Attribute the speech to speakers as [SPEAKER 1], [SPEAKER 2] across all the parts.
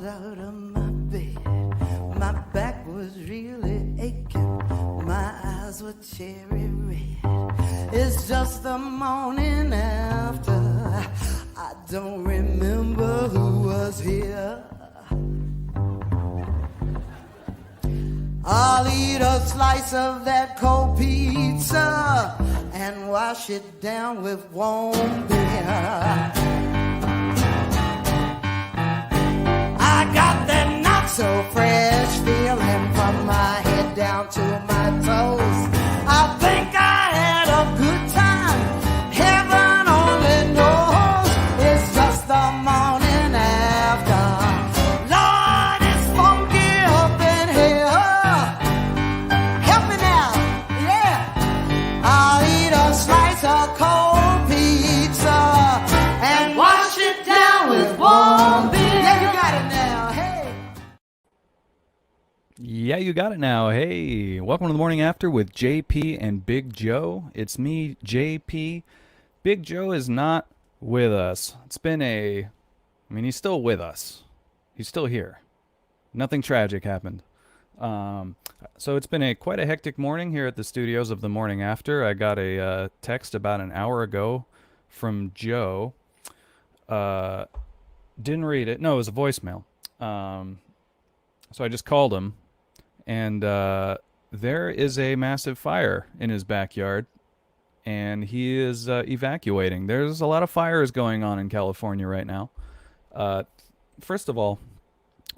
[SPEAKER 1] out of my bed. My back was really aching. My eyes were cherry red. It's just the morning after. I don't remember who was here. I'll eat a slice of that cold pizza and wash it down with warm beer. I got that not so fresh feeling from my head down to my toes. I think I had a good time. Heaven only knows. It's just the morning after. Lord, it's funky up in here. Help me now, yeah. I'll eat a slice of cold pizza and wash it down with warm beer. Yeah, you got it now, hey.
[SPEAKER 2] Yeah, you got it now. Hey, welcome to the morning after with JP and Big Joe. It's me, JP. Big Joe is not with us. He's still with us. He's still here. Nothing tragic happened. So it's been quite a hectic morning here at the studios of the morning after. I got a text about an hour ago from Joe. Didn't read it. No, it was a voicemail. So I just called him, and there is a massive fire in his backyard, and he is evacuating. There's a lot of fires going on in California right now. First of all,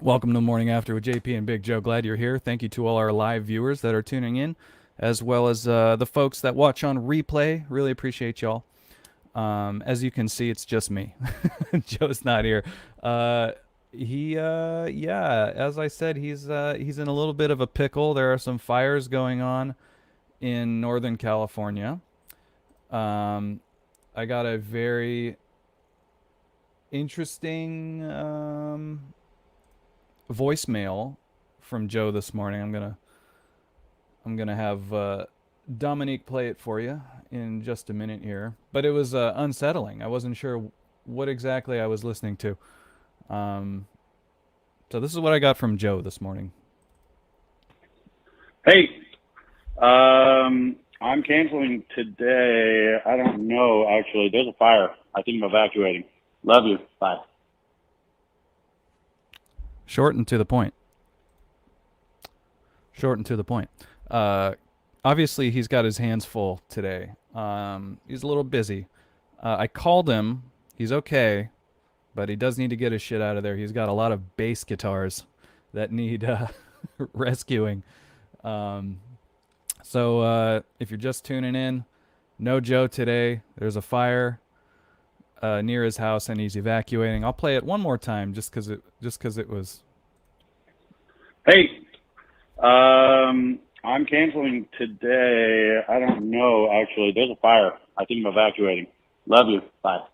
[SPEAKER 2] welcome to the morning after with JP and Big Joe. Glad you're here. Thank you to all our live viewers that are tuning in, as well as the folks that watch on replay. Really appreciate y'all. As you can see, it's just me. Joe's not here. As I said, he's in a little bit of a pickle. There are some fires going on in Northern California. I got a very interesting voicemail from Joe this morning. I'm gonna have Dominique play it for you in just a minute here. But it was unsettling. I wasn't sure what exactly I was listening to. So this is what I got from Joe this morning.
[SPEAKER 3] Hey, I'm canceling today. I don't know, actually. There's a fire. I think I'm evacuating. Love you. Bye.
[SPEAKER 2] Short and to the point. Obviously, he's got his hands full today. He's a little busy. I called him. He's okay, but he does need to get his shit out of there. He's got a lot of bass guitars that need rescuing. So if you're just tuning in, no Joe today. There's a fire near his house, and he's evacuating. I'll play it one more time just because it was.
[SPEAKER 3] Hey, I'm canceling today. I don't know, actually. There's a fire. I think I'm evacuating. Love you. Bye.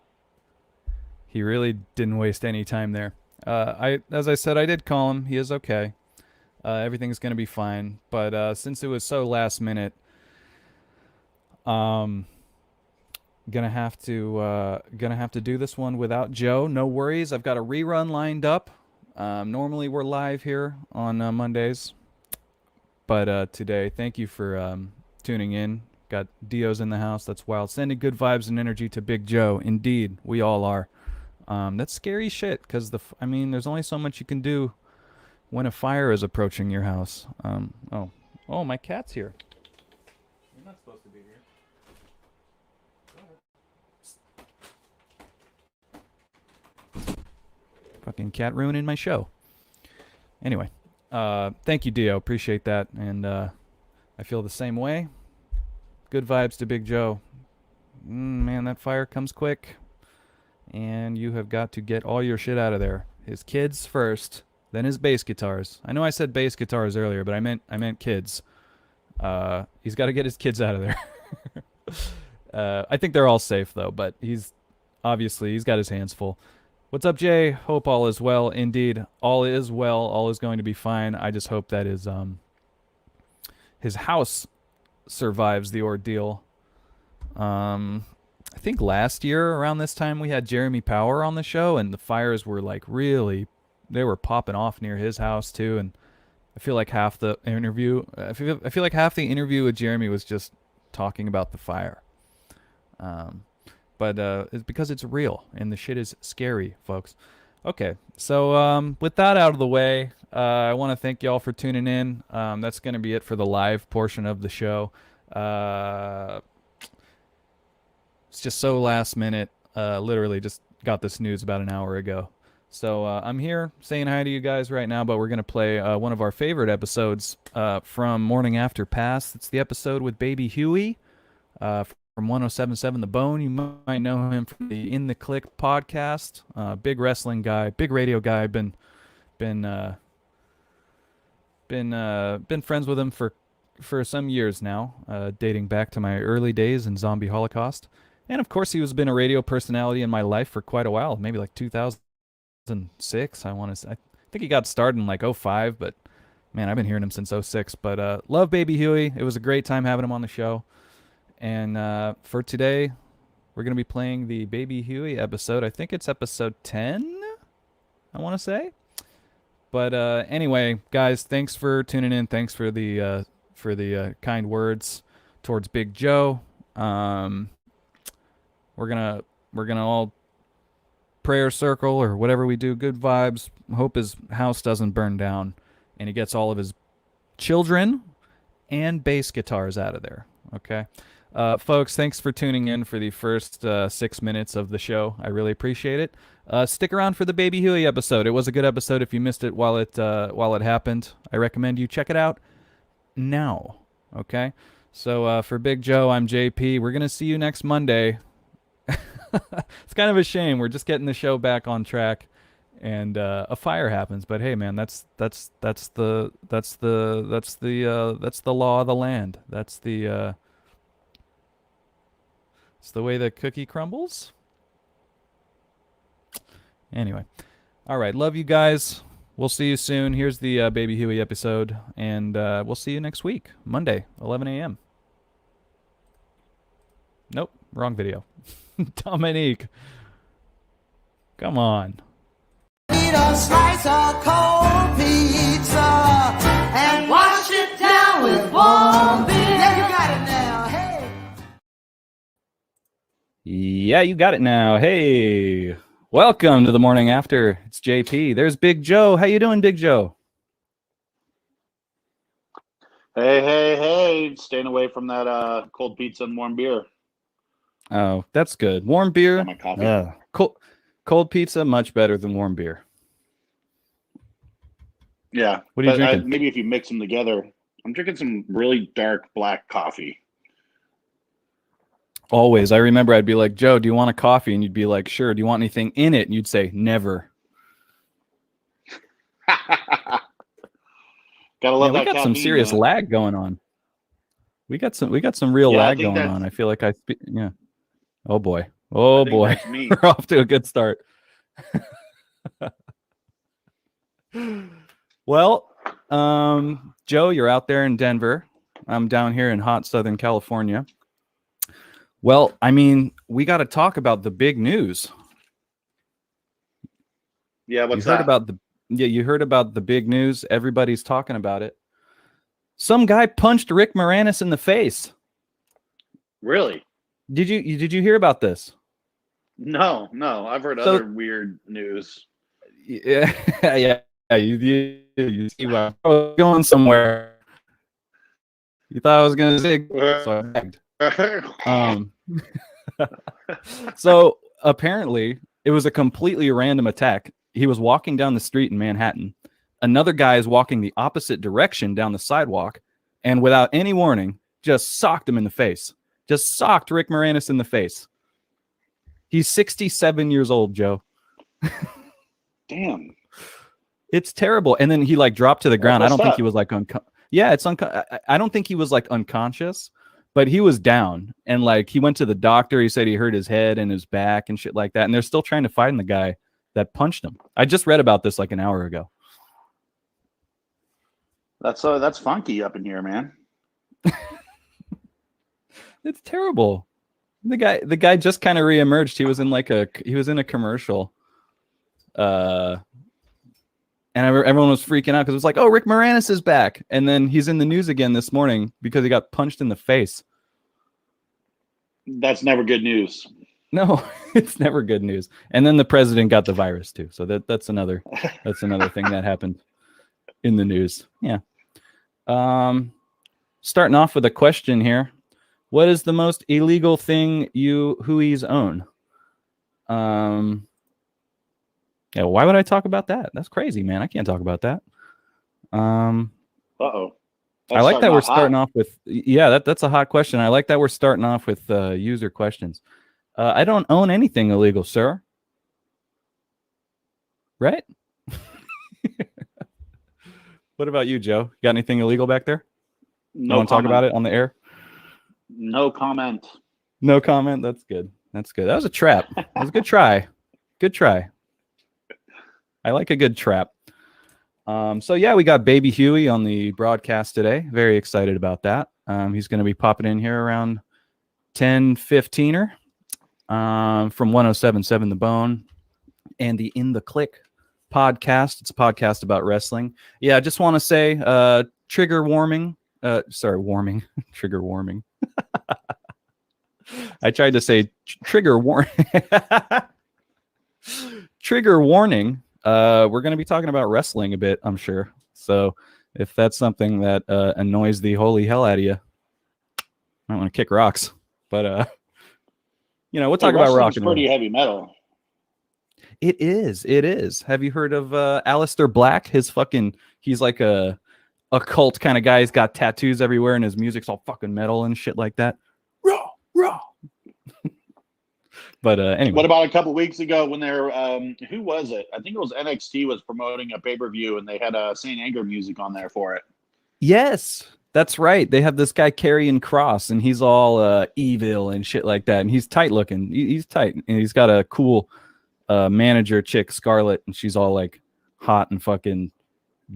[SPEAKER 2] He really didn't waste any time there. As I said, I did call him. He is okay. Everything's gonna be fine. But since it was so last minute, gonna have to do this one without Joe. No worries. I've got a rerun lined up. Normally we're live here on Mondays, but today, thank you for tuning in. Got Dio's in the house. That's wild. Sending good vibes and energy to Big Joe. Indeed, we all are. That's scary shit, because there's only so much you can do when a fire is approaching your house. Oh, my cat's here. You're not supposed to be here. Go ahead. Fucking cat ruining my show. Anyway, thank you, Dio. Appreciate that, and I feel the same way. Good vibes to Big Joe. Man, that fire comes quick. And you have got to get all your shit out of there. His kids first, then his bass guitars. I know I said bass guitars earlier, but I meant kids. He's got to get his kids out of there. I think they're all safe though, but he's got his hands full. What's up, Jay? Hope all is well. Indeed, all is well. All is going to be fine. I just hope that his house survives the ordeal. I think last year around this time we had Jeremy Power on the show, and the fires were like really were popping off near his house too, and I feel like half the interview with Jeremy was just talking about the fire. But it's because it's real and the shit is scary, folks. Okay, so with that out of the way, I want to thank y'all for tuning in. That's going to be it for the live portion of the show. It's just so last minute. Literally just got this news about an hour ago. So I'm here saying hi to you guys right now, but we're going to play one of our favorite episodes from Morning After Pass. It's the episode with Baby Huey from 107.7 The Bone. You might know him from the In the Click podcast. Big wrestling guy, big radio guy. Been friends with him for some years now, dating back to my early days in Zombie Holocaust. And of course, he has been a radio personality in my life for quite a while, maybe like 2006. I think he got started in like 05, but man, I've been hearing him since 06. But love Baby Huey. It was a great time having him on the show. And for today, we're going to be playing the Baby Huey episode. I think it's episode 10, I want to say. But anyway, guys, thanks for tuning in. Thanks for the kind words towards Big Joe. We're gonna all prayer circle or whatever we do. Good vibes. Hope his house doesn't burn down, and he gets all of his children and bass guitars out of there. Okay, folks, thanks for tuning in for the first 6 minutes of the show. I really appreciate it. Stick around for the Baby Huey episode. It was a good episode. If you missed it while it happened, I recommend you check it out now. Okay, so for Big Joe, I'm JP. We're gonna see you next Monday. It's kind of a shame. We're just getting the show back on track, and a fire happens. But hey, man, that's the law of the land. It's the way the cookie crumbles. Anyway, all right, love you guys. We'll see you soon. Here's the Baby Huey episode, and we'll see you next week, Monday, 11 a.m. Nope, wrong video. Dominique, come on.
[SPEAKER 1] Eat a slice of cold pizza and wash it down with warm beer. Yeah, you got it now. Hey.
[SPEAKER 2] Yeah, you got it now. Hey, welcome to the Morning After. It's JP. There's Big Joe. How you doing, Big Joe?
[SPEAKER 3] Hey. Staying away from that cold pizza and warm beer.
[SPEAKER 2] Oh, that's good. Warm beer.
[SPEAKER 3] Got my coffee.
[SPEAKER 2] Cold pizza, much better than warm beer.
[SPEAKER 3] Yeah.
[SPEAKER 2] What are you drinking?
[SPEAKER 3] Maybe if you mix them together. I'm drinking some really dark black coffee.
[SPEAKER 2] Always. I remember I'd be like, Joe, do you want a coffee? And you'd be like, sure. Do you want anything in it? And you'd say, never.
[SPEAKER 3] Gotta love that.
[SPEAKER 2] We got
[SPEAKER 3] caffeine,
[SPEAKER 2] some serious lag going on. We got some real lag going on. I feel like yeah. Oh boy. Oh boy. We're off to a good start. Well, Joe, you're out there in Denver. I'm down here in hot Southern California. Well, I mean, we got to talk about the big news.
[SPEAKER 3] Yeah,
[SPEAKER 2] you heard about the big news. Everybody's talking about it. Some guy punched Rick Moranis in the face.
[SPEAKER 3] Really?
[SPEAKER 2] Did you hear about this?
[SPEAKER 3] No. I've heard other weird news.
[SPEAKER 2] Yeah. You see, I was going somewhere. You thought I was gonna say, so I begged. So apparently, it was a completely random attack. He was walking down the street in Manhattan. Another guy is walking the opposite direction down the sidewalk, and without any warning, just socked him in the face. Just socked Rick Moranis in the face. He's 67 years old, Joe.
[SPEAKER 3] Damn.
[SPEAKER 2] It's terrible. And then he like dropped to the ground. I don't think he was like I don't think he was like unconscious, but he was down. And like he went to the doctor. He said he hurt his head and his back and shit like that. And they're still trying to find the guy that punched him. I just read about this like an hour ago.
[SPEAKER 3] That's funky up in here, man.
[SPEAKER 2] It's terrible. The guy just kind of reemerged. He was in a commercial. And everyone was freaking out because it was like, oh, Rick Moranis is back. And then he's in the news again this morning because he got punched in the face.
[SPEAKER 3] That's never good news.
[SPEAKER 2] No, it's never good news. And then the president got the virus too. So that's another thing that happened in the news. Yeah. Starting off with a question here. What is the most illegal thing you Hueys own? Yeah, why would I talk about that? That's crazy, man. I can't talk about that.
[SPEAKER 3] Uh-oh.
[SPEAKER 2] I like that we're starting off with, yeah, that's a hot question. I like that we're starting off with user questions. I don't own anything illegal, sir. Right? What about you, Joe? You got anything illegal back there?
[SPEAKER 3] No
[SPEAKER 2] want to talk about it on the air?
[SPEAKER 3] No comment.
[SPEAKER 2] No comment. That's good. That's good. That was a trap. That was a good try. Good try. I like a good trap. So yeah, we got Baby Huey on the broadcast today. Very excited about that. He's going to be popping in here around 10:15er from 107.7 The Bone and the In the Click podcast. It's a podcast about wrestling. Yeah, I just want to say trigger warning. Warming. Trigger warming. I tried to say trigger warning. Trigger warning. We're going to be talking about wrestling a bit, I'm sure. So if that's something that annoys the holy hell out of you, I don't want to kick rocks. But we'll talk about rock and roll.
[SPEAKER 3] Pretty heavy metal.
[SPEAKER 2] It is. It is. Have you heard of Aleister Black? He's like a cult kind of guy. He's got tattoos everywhere, and his music's all fucking metal and shit like that. Raw. But anyway.
[SPEAKER 3] What about a couple weeks ago when they're who was it? I think it was NXT was promoting a pay-per-view and they had Saint Anger music on there for it.
[SPEAKER 2] Yes, that's right. They have this guy Karrion Kross, and he's all evil and shit like that, and he's tight looking. He's tight, and he's got a cool manager chick, Scarlett, and she's all like hot and fucking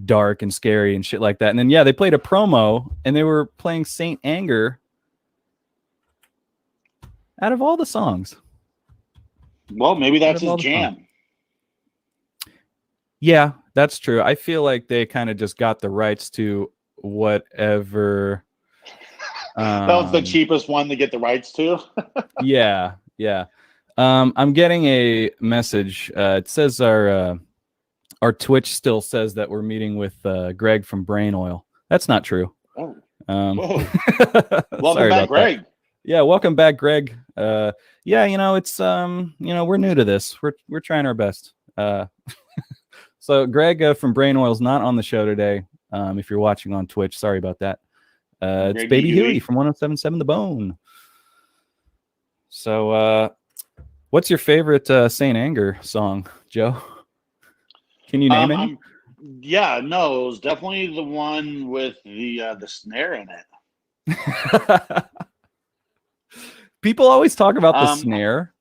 [SPEAKER 2] dark and scary and shit like that. And then they played a promo, and they were playing Saint Anger out of all the songs.
[SPEAKER 3] Well, maybe that's his jam.
[SPEAKER 2] Yeah, that's true. I feel like they kind of just got the rights to whatever.
[SPEAKER 3] That was the cheapest one to get the rights to.
[SPEAKER 2] Yeah. I'm getting a message. It says our Twitch still says that we're meeting with Greg from Brain Oil. That's not true.
[SPEAKER 3] Oh.
[SPEAKER 2] Whoa.
[SPEAKER 3] Welcome back, Greg.
[SPEAKER 2] That. Yeah, welcome back, Greg. It's we're new to this. We're trying our best. So Greg from Brain Oil's not on the show today. If you're watching on Twitch, sorry about that. It's Baby Huey from 107.7 The Bone. So what's your favorite Saint Anger song, Joe? Can you name any?
[SPEAKER 3] It was definitely the one with the snare in it.
[SPEAKER 2] People always talk about the snare,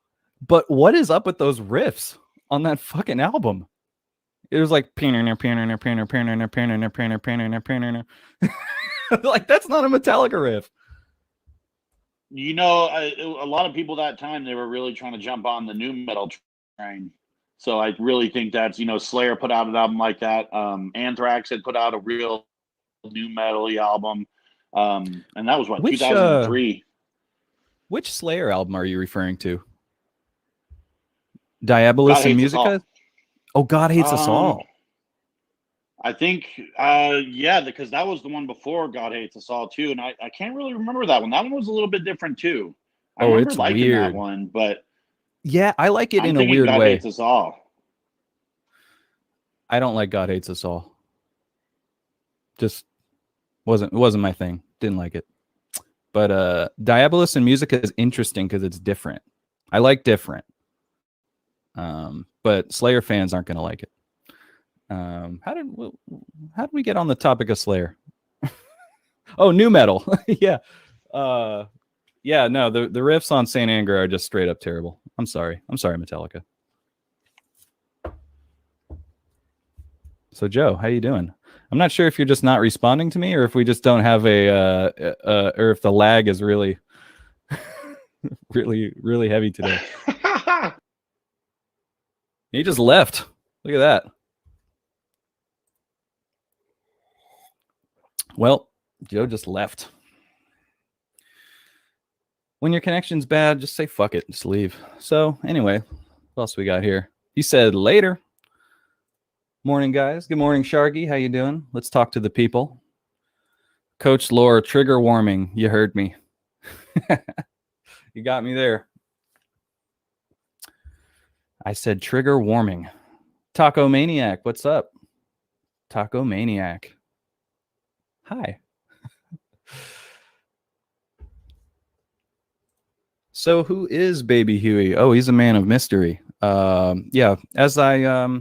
[SPEAKER 2] but what is up with those riffs on that fucking album? It was like like that's not a Metallica riff.
[SPEAKER 3] A lot of people that time, they were really trying to jump on the new metal train. So I really think that's, Slayer put out an album like that. Anthrax had put out a real new metal album. And that was 2003.
[SPEAKER 2] Which Slayer album are you referring to? Diabolus and Musica? Oh, God Hates Us All.
[SPEAKER 3] I think, because that was the one before God Hates Us All, too. And I can't really remember that one. That one was a little bit different, too. I remember
[SPEAKER 2] it's
[SPEAKER 3] liking
[SPEAKER 2] weird.
[SPEAKER 3] That one, but...
[SPEAKER 2] Yeah, I like it in a weird
[SPEAKER 3] God
[SPEAKER 2] way.
[SPEAKER 3] Hates Us All.
[SPEAKER 2] I don't like God Hates Us All. Just wasn't my thing. Didn't like it. But Diabolus and Musica is interesting because it's different. I like different. But Slayer fans aren't going to like it. How did we get on the topic of Slayer? Oh, new metal. Yeah. No, the riffs on Saint Anger are just straight up terrible. I'm sorry, Metallica. So Joe, how you doing? I'm not sure if you're just not responding to me or if we just don't have or if the lag is really, really, really heavy today. He just left. Look at that. Well, Joe just left. When your connection's bad, just say fuck it, just leave. So anyway, what else we got here? He said later. Morning, guys. Good morning, Sharky. How you doing? Let's talk to the people. Coach Lore, trigger warming. You heard me. You got me there. I said trigger warming. Taco Maniac, what's up? Taco Maniac. Hi. So who is Baby Huey? Oh, he's a man of mystery. Yeah, as I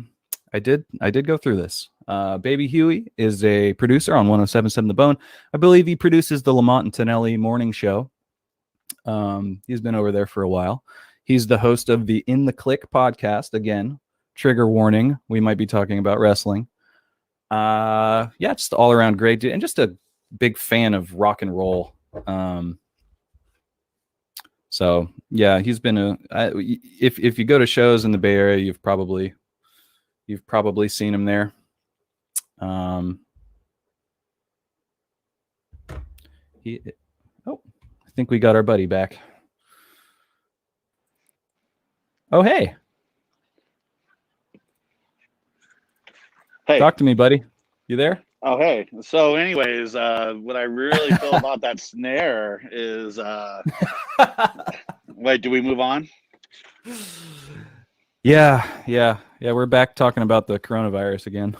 [SPEAKER 2] did go through this. Baby Huey is a producer on 107.7 The Bone. I believe he produces the Lamont and Tonelli morning show. He's been over there for a while. He's the host of the In the Click podcast. Again, trigger warning. We might be talking about wrestling. Yeah, just all around great dude and just a big fan of rock and roll. So yeah, he's been if you go to shows in the Bay Area, you've probably seen him there. I think we got our buddy back. Oh, hey.
[SPEAKER 3] Hey.
[SPEAKER 2] Talk to me, buddy. You there?
[SPEAKER 3] Oh, hey. So anyways, what I really feel about that snare is wait, do we move on?
[SPEAKER 2] Yeah. We're back talking about the coronavirus again.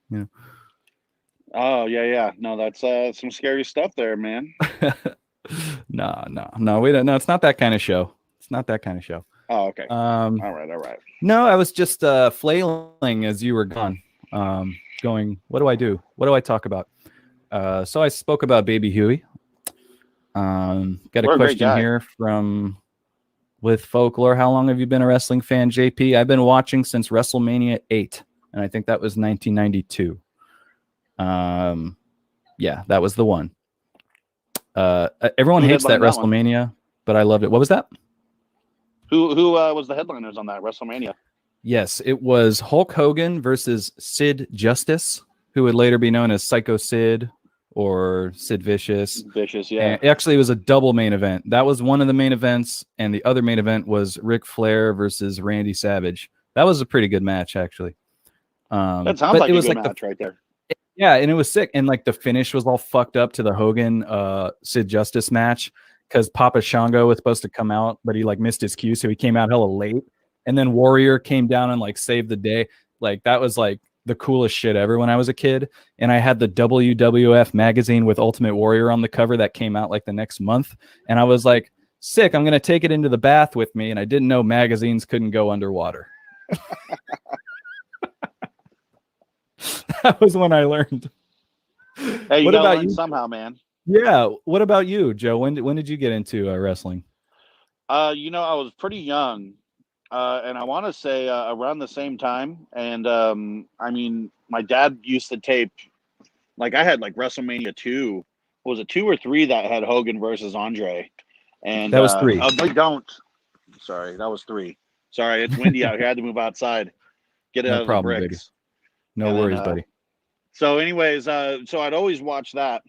[SPEAKER 2] Yeah.
[SPEAKER 3] Oh, yeah. No, that's some scary stuff there, man.
[SPEAKER 2] No, we don't. No, it's not that kind of show. It's not that kind of show.
[SPEAKER 3] Oh, okay. All right.
[SPEAKER 2] No, I was just flailing as you were gone. Going, what do I do? What do I talk about? So I spoke about Baby Huey. Got a question here from with Folklore. How long have you been a wrestling fan, JP? I've been watching since WrestleMania 8, and I think that was 1992. Yeah, that was the one. Everyone hates that WrestleMania, but I loved it. What was that?
[SPEAKER 3] Who was the headliners on that WrestleMania?
[SPEAKER 2] Yes, it was Hulk Hogan versus Sid Justice, who would later be known as Psycho Sid or Sid Vicious.
[SPEAKER 3] Yeah.
[SPEAKER 2] And actually, it was a double main event. That was one of the main events, and the other main event was Ric Flair versus Randy Savage. That was a pretty good match, actually.
[SPEAKER 3] That sounds like a good match right there.
[SPEAKER 2] Yeah, and it was sick. And like the finish was all fucked up to the Hogan Sid Justice match because Papa Shango was supposed to come out, but he like missed his cue, so he came out hella late. And then Warrior came down and like saved the day. Like that was like the coolest shit ever when I was a kid. And I had the WWF magazine with Ultimate Warrior on the cover that came out like the next month. And I was like, sick, I'm going to take it into the bath with me. And I didn't know magazines couldn't go underwater. That was when I learned.
[SPEAKER 3] Hey, you what about you somehow, man?
[SPEAKER 2] Yeah. What about you, Joe? When did you get into wrestling?
[SPEAKER 3] I was pretty young. And I want to say around the same time. And I mean, my dad used to tape, like I had like WrestleMania 2. Was it 2 or 3 that had Hogan versus Andre? And
[SPEAKER 2] that was 3.
[SPEAKER 3] Sorry, that was 3. Sorry, it's windy out here. I had to move outside. Get out of the bricks.
[SPEAKER 2] Baby. No worries, buddy.
[SPEAKER 3] So anyways, so I'd always watch that.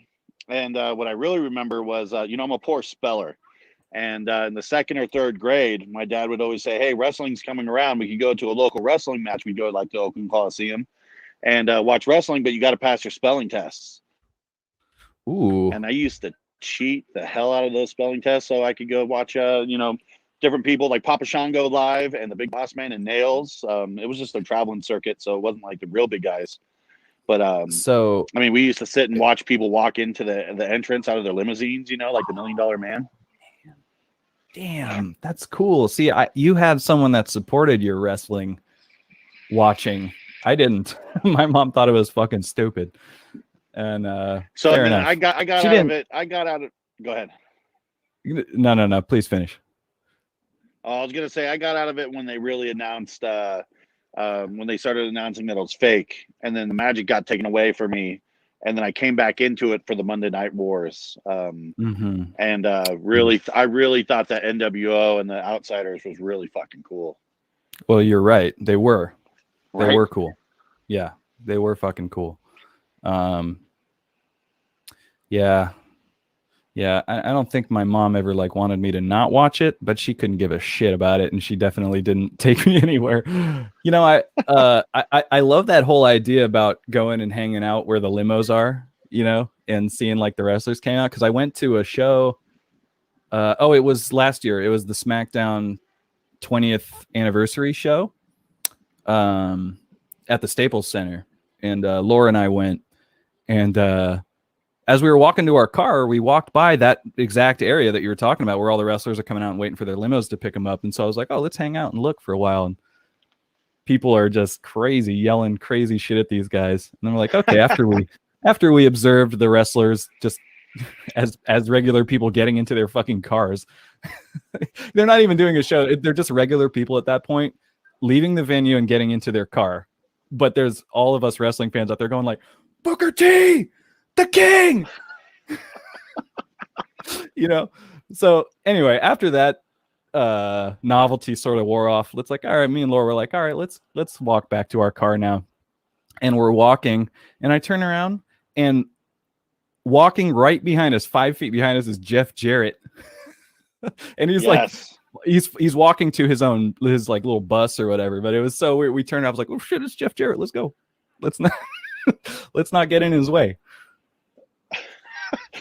[SPEAKER 3] And what I really remember was, I'm a poor speller. And in the 2nd or 3rd grade, my dad would always say, hey, wrestling's coming around. We could go to a local wrestling match. We'd go like to Oakland Coliseum and watch wrestling, but you got to pass your spelling tests.
[SPEAKER 2] Ooh.
[SPEAKER 3] And I used to cheat the hell out of those spelling tests so I could go watch, different people like Papa Shango live and the Big Boss Man and Nails. It was just a traveling circuit, so it wasn't like the real big guys. But so I mean, we used to sit and watch people walk into the entrance out of their limousines, like the $1 Million Man.
[SPEAKER 2] Damn, that's cool. See, you had someone that supported your wrestling watching. I didn't. My mom thought it was fucking stupid. And
[SPEAKER 3] so
[SPEAKER 2] fair enough.
[SPEAKER 3] I got out of it. Go ahead.
[SPEAKER 2] No. Please finish.
[SPEAKER 3] I was gonna say I got out of it when they really announced when they started announcing that it was fake, and then the magic got taken away from me. And then I came back into it for the Monday Night Wars. And I really thought that NWO and the Outsiders was really fucking cool.
[SPEAKER 2] Well, you're right. They were. They
[SPEAKER 3] Right?
[SPEAKER 2] were cool. Yeah, they were fucking cool. Yeah. Yeah, I don't think my mom ever like wanted me to not watch it, but she couldn't give a shit about it, and she definitely didn't take me anywhere. You know, I love that whole idea about going and hanging out where the limos are, you know, and seeing like the wrestlers came out. Because I went to a show. It was last year. It was the SmackDown 20th anniversary show, at the Staples Center, and Laura and I went, and as we were walking to our car, we walked by that exact area that you were talking about where all the wrestlers are coming out and waiting for their limos to pick them up. And so I was like, oh, let's hang out and look for a while. And people are just crazy, yelling crazy shit at these guys. And then we're like, okay, after we observed the wrestlers just as regular people getting into their fucking cars, they're not even doing a show. They're just regular people at that point, leaving the venue and getting into their car. But there's all of us wrestling fans out there going like, Booker T, the king. You know, so anyway, after that novelty sort of wore off, let's like, all right, me and Laura were like, all right, let's walk back to our car now. And we're walking, and I turn around, and walking right behind us, 5 feet behind us, is Jeff Jarrett. And he's like, he's walking to his like little bus or whatever. But it was so weird. We turned, I was like, oh shit, it's Jeff Jarrett, let's go. Let's not get in his way.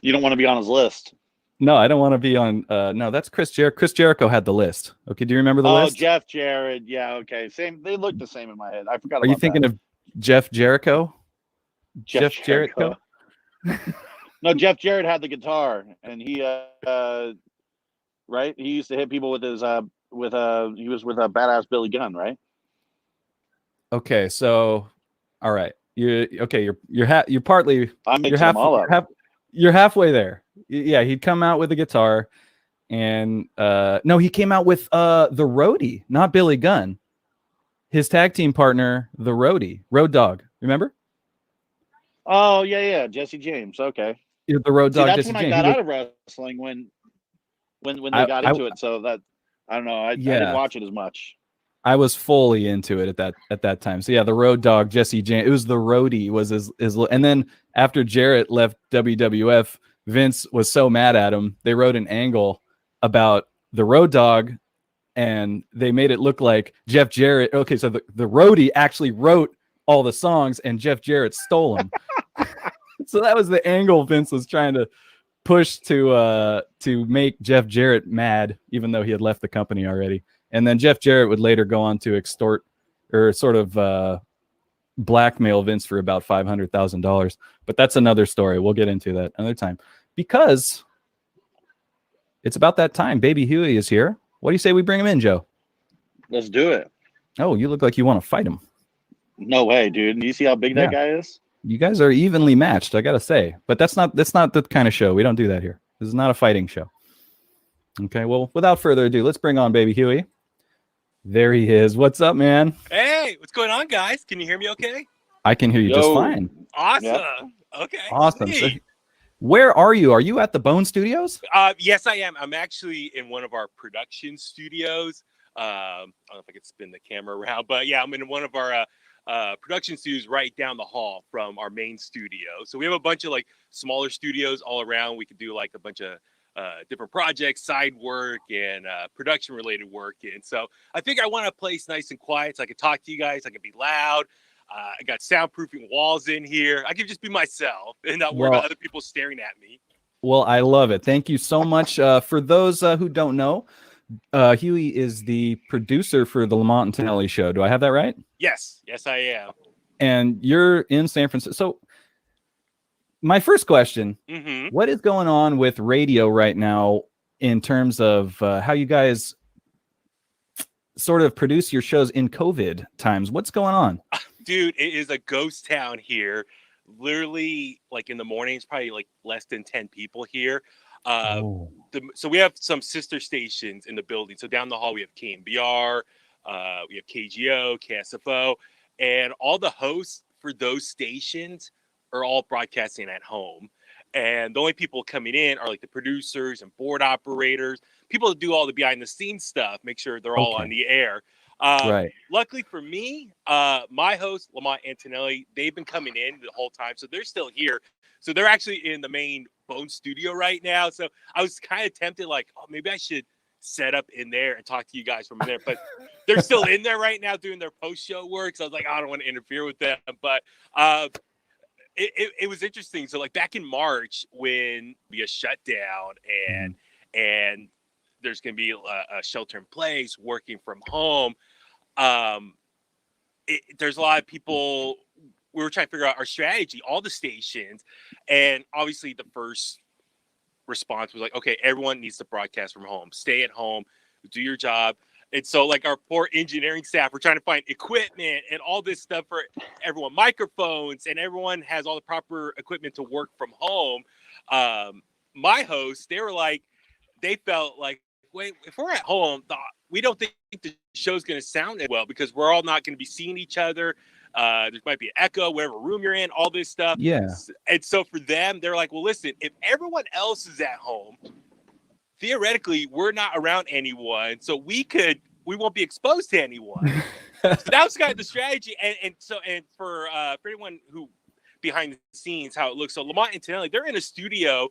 [SPEAKER 3] You don't want to be on his list.
[SPEAKER 2] No, I don't want to be on. No, that's Chris Jericho. Chris Jericho had the list. Okay, do you remember the list?
[SPEAKER 3] Oh, Jeff Jarrett. Yeah, okay. Same. They look the same in my head. I forgot.
[SPEAKER 2] Are you thinking of Jeff Jericho? Jeff Jericho?
[SPEAKER 3] No, Jeff Jarrett had the guitar, and he right. He used to hit people with his he was with a badass Billy Gunn, right?
[SPEAKER 2] Okay, so all right, you're partly. You're halfway there. Yeah, he'd come out with a guitar, and no, he came out with the Roadie, not Billy Gunn. His tag team partner, the Roadie, Road Dogg. Remember?
[SPEAKER 3] Oh yeah, Jesse James. Okay.
[SPEAKER 2] The Road Dogg.
[SPEAKER 3] That's
[SPEAKER 2] Jesse
[SPEAKER 3] when
[SPEAKER 2] James.
[SPEAKER 3] I got out of wrestling when they got into it. So that I don't know. I didn't watch it as much.
[SPEAKER 2] I was fully into it at that time. So yeah, the Road Dogg, Jesse James. It was the Roadie was his, and then after Jarrett left WWF, Vince was so mad at him. They wrote an angle about the Road Dogg, and they made it look like Jeff Jarrett. Okay, so the Roadie actually wrote all the songs, and Jeff Jarrett stole them. So that was the angle Vince was trying to push to make Jeff Jarrett mad, even though he had left the company already. And then Jeff Jarrett would later go on to extort or sort of blackmail Vince for about $500,000. But that's another story. We'll get into that another time, because it's about that time. Baby Huey is here. What do you say we bring him in, Joe?
[SPEAKER 3] Let's do it.
[SPEAKER 2] Oh, you look like you want to fight him.
[SPEAKER 3] No way, dude. You see how big that guy is?
[SPEAKER 2] You guys are evenly matched, I gotta say. But that's not the kind of show. We don't do that here. This is not a fighting show. Okay, well, without further ado, let's bring on Baby Huey. There he is. What's up, man?
[SPEAKER 4] Hey, what's going on, guys? Can you hear me okay?
[SPEAKER 2] I can hear you just fine.
[SPEAKER 4] Awesome.
[SPEAKER 3] Yep.
[SPEAKER 4] Okay.
[SPEAKER 2] Awesome. So, where are you? Are you at the Bone Studios?
[SPEAKER 4] Yes, I am. I'm actually in one of our production studios. I don't know if I could spin the camera around, but yeah, I'm in one of our production studios right down the hall from our main studio. So we have a bunch of like smaller studios all around. We could do like a bunch of different projects, side work, and production related work. And so I think I want a place nice and quiet so I can talk to you guys. I can be loud. I got soundproofing walls in here. I can just be myself and not worry about other people staring at me.
[SPEAKER 2] Well, I love it. Thank you so much. For those who don't know, Huey is the producer for the Lamont and Tonelli show. Do I have that right?
[SPEAKER 4] Yes, I am.
[SPEAKER 2] And you're in San Francisco. So my first question, what is going on with radio right now in terms of how you guys sort of produce your shows in COVID times? What's going on?
[SPEAKER 4] Dude, it is a ghost town here. Literally, like in the mornings, probably like less than 10 people here. So we have some sister stations in the building. So down the hall, we have KMBR, we have KGO, KSFO, and all the hosts for those stations are all broadcasting at home. And the only people coming in are like the producers and board operators, people that do all the behind the scenes stuff, make sure they're all on the air.
[SPEAKER 2] Right.
[SPEAKER 4] Luckily for me, my host, Lamont Antonelli, they've been coming in the whole time. So they're still here. So they're actually in the main Bone studio right now. So I was kind of tempted, like, oh, maybe I should set up in there and talk to you guys from there. But they're still in there right now doing their post-show work. So I was like, I don't want to interfere with them. But it was interesting. So like back in March when we a shutdown and there's going to be a shelter in place, working from home. There's a lot of people. We were trying to figure out our strategy, all the stations, and obviously the first response was like, okay, everyone needs to broadcast from home, stay at home, do your job. And so like our poor engineering staff, we're trying to find equipment and all this stuff for everyone, microphones, and everyone has all the proper equipment to work from home. My hosts, they felt like, wait, if we're at home, we don't think the show's going to sound as well because we're all not going to be seeing each other. There might be an echo, whatever room you're in, all this stuff.
[SPEAKER 2] Yeah.
[SPEAKER 4] And so for them, they're like, well, listen, if everyone else is at home, theoretically, we're not around anyone. So we won't be exposed to anyone. So that was kind of the strategy. And for anyone who behind the scenes, how it looks. So Lamont and Tonelli, they're in a studio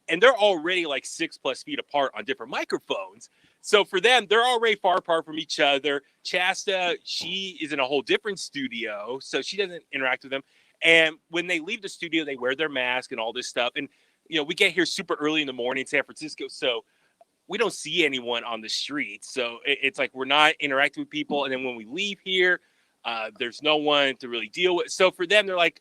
[SPEAKER 4] and they're already like 6+ feet apart on different microphones. So for them, they're already far apart from each other. Shasta, she is in a whole different studio, so she doesn't interact with them. And when they leave the studio, they wear their mask and all this stuff. And, we get here super early in the morning in San Francisco, so we don't see anyone on the streets. So it's like we're not interacting with people. And then when we leave here, there's no one to really deal with. So for them, they're like,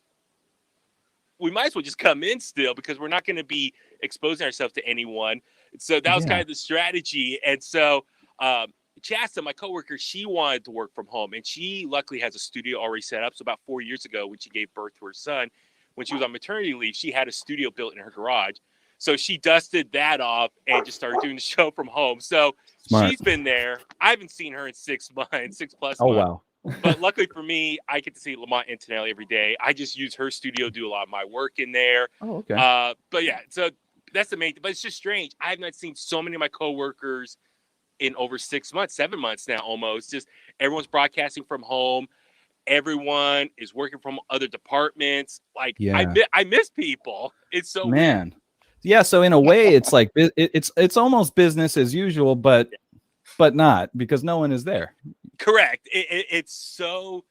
[SPEAKER 4] we might as well just come in still because we're not going to be exposing ourselves to anyone. So that was kind of the strategy. And so Shasta, my coworker, she wanted to work from home, and she luckily has a studio already set up. So about 4 years ago, when she gave birth to her son, when she was on maternity leave, she had a studio built in her garage. So she dusted that off and just started doing the show from home. So she's been there. I haven't seen her in 6 months, 6+ months.
[SPEAKER 2] Oh, wow.
[SPEAKER 4] But luckily for me, I get to see Lamont and Tonelli every day. I just use her studio, do a lot of my work in there.
[SPEAKER 2] Oh, okay.
[SPEAKER 4] But yeah, so that's the main thing. But it's just strange. I have not seen so many of my coworkers in over 6 months, 7 months now almost. Just everyone's broadcasting from home. Everyone is working from other departments. Like, I miss people. It's so weird.
[SPEAKER 2] Yeah, so in a way, it's like it's almost business as usual, but not, because no one is there.
[SPEAKER 4] Correct. It's so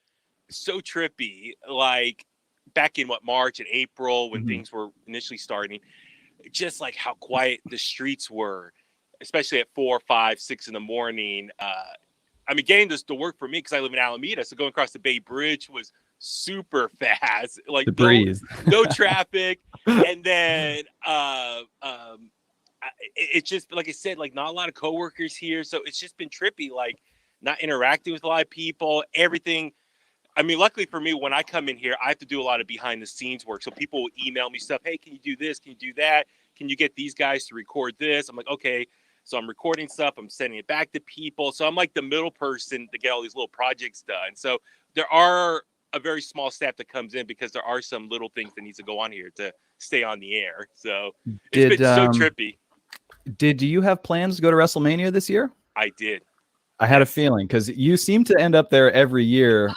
[SPEAKER 4] trippy. Like back in March and April when things were initially starting, just like how quiet the streets were, especially at 4, 5, 6 in the morning. I mean, getting this to work for me because I live in Alameda, so going across the Bay Bridge was super fast. Like no traffic, and then it's just like I said, like not a lot of coworkers here, so it's just been trippy. Like not interacting with a lot of people, everything. I mean, luckily for me, when I come in here, I have to do a lot of behind the scenes work. So people will email me stuff. Hey, can you do this? Can you do that? Can you get these guys to record this? I'm like, okay. So I'm recording stuff. I'm sending it back to people. So I'm like the middle person to get all these little projects done. So there are a very small staff that comes in because there are some little things that needs to go on here to stay on the air. So it's been so trippy.
[SPEAKER 2] Did you have plans to go to WrestleMania this year?
[SPEAKER 4] I did.
[SPEAKER 2] I had a feeling because you seem to end up there every year.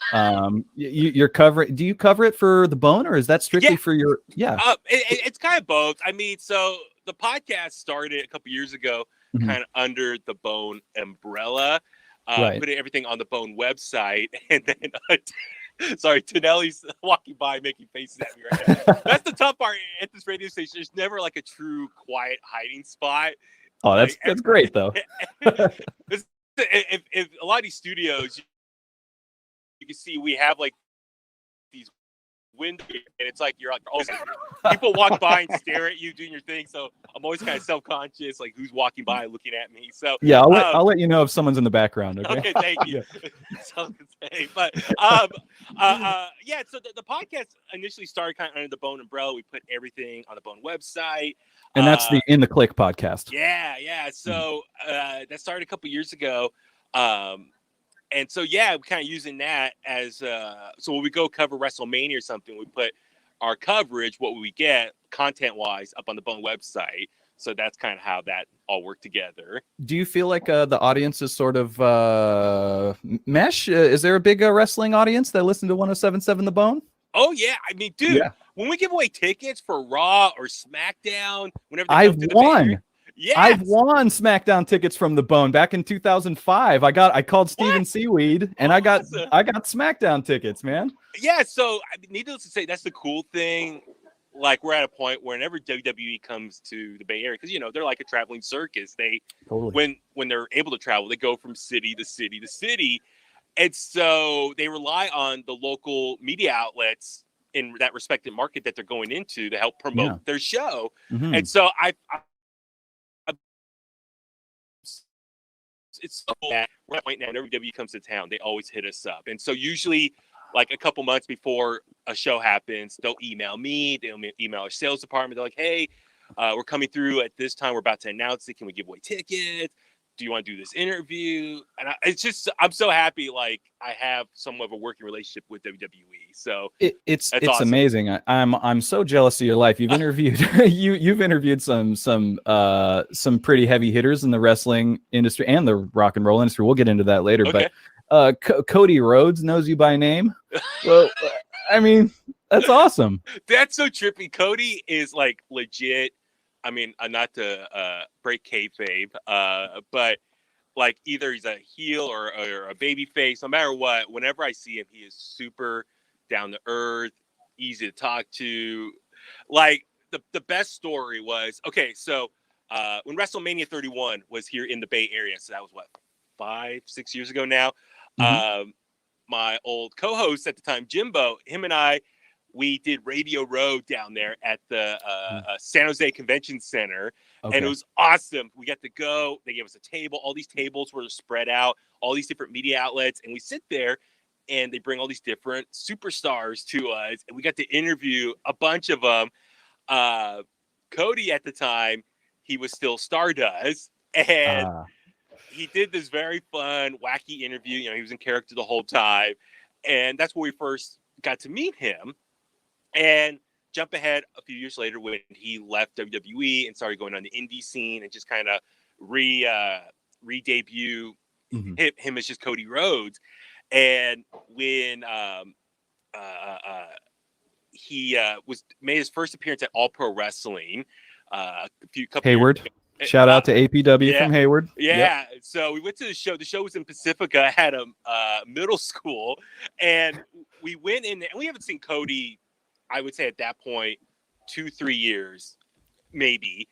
[SPEAKER 2] You're covering. Do you cover it for the Bone, or is that strictly for your? Yeah,
[SPEAKER 4] it's kind of both. I mean, so the podcast started a couple years ago, kind of under the Bone umbrella, putting everything on the Bone website, and then sorry, Tonelli's walking by making faces at me right now. That's the tough part at this radio station. There's never like a true quiet hiding spot.
[SPEAKER 2] Oh, that's great though.
[SPEAKER 4] If a lot of these studios, you can see we have like these windows, and it's like you're like, oh, people walk by and stare at you doing your thing. So I'm always kind of self-conscious, like who's walking by looking at me. So
[SPEAKER 2] yeah, I'll let you know if someone's in the background. Okay,
[SPEAKER 4] okay, thank you. So but yeah, so the podcast initially started kind of under the Bone umbrella. We put everything on the Bone website.
[SPEAKER 2] And that's the In the Click podcast.
[SPEAKER 4] Yeah. So that started a couple years ago. And so, we're kind of using that as so when we go cover WrestleMania or something, we put our coverage, what we get content-wise, up on the Bone website. So that's kind of how that all worked together.
[SPEAKER 2] Do you feel like the audience is sort of mesh? Is there a big wrestling audience that listen to 107.7 The Bone?
[SPEAKER 4] Oh, yeah. I mean, dude, when we give away tickets for Raw or SmackDown, whenever they
[SPEAKER 2] I've
[SPEAKER 4] come to the Bay Area,
[SPEAKER 2] won.
[SPEAKER 4] yes,
[SPEAKER 2] I've won SmackDown tickets from the Bone back in 2005. I called Steven Seaweed and I got
[SPEAKER 4] Awesome.
[SPEAKER 2] SmackDown tickets, man.
[SPEAKER 4] Yeah, so I mean, needless to say, that's the cool thing. Like, we're at a point where whenever WWE comes to the Bay Area, because they're like a traveling circus. They
[SPEAKER 2] Totally.
[SPEAKER 4] when they're able to travel, they go from city to city to city, and so they rely on the local media outlets in that respective market that they're going into to help promote their show.
[SPEAKER 2] Mhm.
[SPEAKER 4] And so it's so cool that we're at a point now, whenever WWE comes to town, they always hit us up. And so usually, like a couple months before a show happens, they'll email me, they'll email our sales department. They're like, hey, we're coming through at this time. We're about to announce it. Can we give away tickets? Do you want to do this interview? And it's just, I'm so happy. Like, I have somewhat of a working relationship with WWE. So
[SPEAKER 2] it's
[SPEAKER 4] awesome.
[SPEAKER 2] amazing. I'm so jealous of your life. You've interviewed you've interviewed some pretty heavy hitters in the wrestling industry and the rock and roll industry. We'll get into that later.
[SPEAKER 4] Okay.
[SPEAKER 2] But Cody Rhodes knows you by name. Well, I mean, that's awesome.
[SPEAKER 4] That's so trippy. Cody is like legit. I mean, not to break kayfabe, but like either he's a heel or a baby face. No matter what, whenever I see him, he is super down to earth, easy to talk to. Like the best story was, okay, so when WrestleMania 31 was here in the Bay Area, so that was what, 5-6 years ago now.
[SPEAKER 2] Mhm.
[SPEAKER 4] My old co-host at the time, Jimbo, him and I, we did Radio Row down there at the San Jose Convention Center.
[SPEAKER 2] Okay.
[SPEAKER 4] And it was awesome. We got to go. They gave us a table. All these tables were spread out, all these different media outlets. And we sit there and they bring all these different superstars to us. And we got to interview a bunch of them. Cody at the time, he was still Stardust. And he did this very fun, wacky interview. He was in character the whole time. And that's where we first got to meet him. And jump ahead a few years later when he left WWE and started going on the indie scene and just kind of re-debut him as just Cody Rhodes. And when he made his first appearance at All Pro Wrestling a couple
[SPEAKER 2] Hayward.
[SPEAKER 4] years ago.
[SPEAKER 2] Shout out to APW from Hayward.
[SPEAKER 4] Yeah. Yep. So we went to the show. The show was in Pacifica at a middle school. And we went in there, and we haven't seen Cody, I would say at that point, 2-3 years, maybe.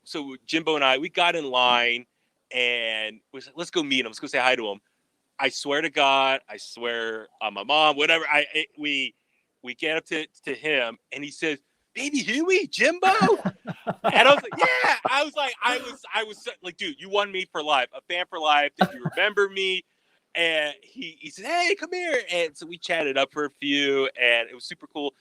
[SPEAKER 4] So Jimbo and I, we got in line and we was like, let's go meet him. Let's go say hi to him. I swear to God, I swear on my mom, whatever. We get up to him and he says, "Baby Huey, Jimbo." And I was like, yeah. I was like, dude, you won me for life, a fan for life. Did you remember me? And he said, "Hey, come here." And so we chatted up for a few, and it was super cool.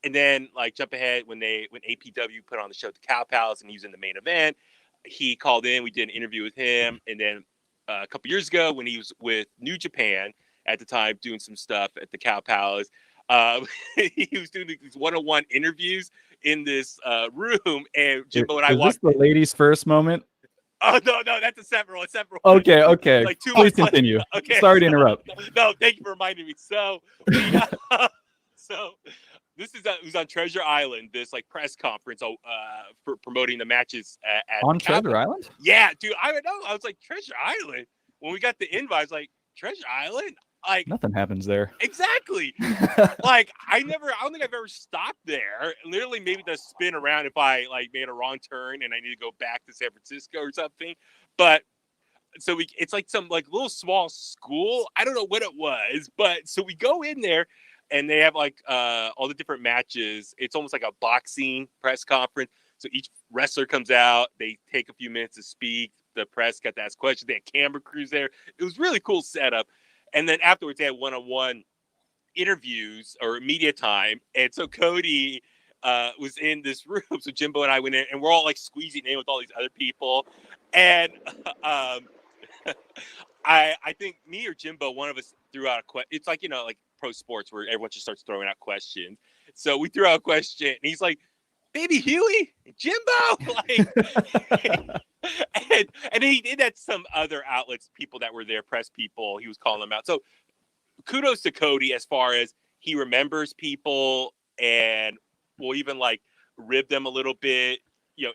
[SPEAKER 4] And then, like, jump ahead when APW put on the show at the Cow Palace, and he was in the main event. He called in. We did an interview with him, and then a couple years ago, when he was with New Japan at the time, doing some stuff at the Cow Palace, he was doing these one-on-one interviews in this room, and Jimbo and I walked.
[SPEAKER 2] Is this the ladies' first moment?
[SPEAKER 4] Oh no, that's a separate one.
[SPEAKER 2] Okay.
[SPEAKER 4] Like 2
[SPEAKER 2] Please
[SPEAKER 4] months
[SPEAKER 2] continue.
[SPEAKER 4] later. Okay.
[SPEAKER 2] Sorry to interrupt.
[SPEAKER 4] No, thank you for reminding me. So, so this is it was on Treasure Island. This like press conference for promoting the matches at
[SPEAKER 2] On Treasure Island.
[SPEAKER 4] Yeah, dude. I know. I was like, Treasure Island. When we got the invite, I was like, Treasure Island. Like,
[SPEAKER 2] nothing happens there.
[SPEAKER 4] Exactly. Like, I don't think I've ever stopped there. Literally, maybe to spin around if I like made a wrong turn and I need to go back to San Francisco or something. But so it's like some like little small school. I don't know what it was, but so we go in there and they have like all the different matches. It's almost like a boxing press conference. So each wrestler comes out, they take a few minutes to speak. The press got to ask questions. They had camera crews there. It was really cool setup. And then afterwards, they had one-on-one interviews or media time. And so Cody was in this room. So Jimbo and I went in, and we're all like squeezing in with all these other people. And I think me or Jimbo, one of us threw out a question. It's like, like pro sports where everyone just starts throwing out questions. So we threw out a question, and he's like, "Baby Huey, Jimbo!" Like, and he did that to some other outlets, people that were there, press people. He was calling them out. So kudos to Cody as far as he remembers people. and we'll even like rib them a little bit,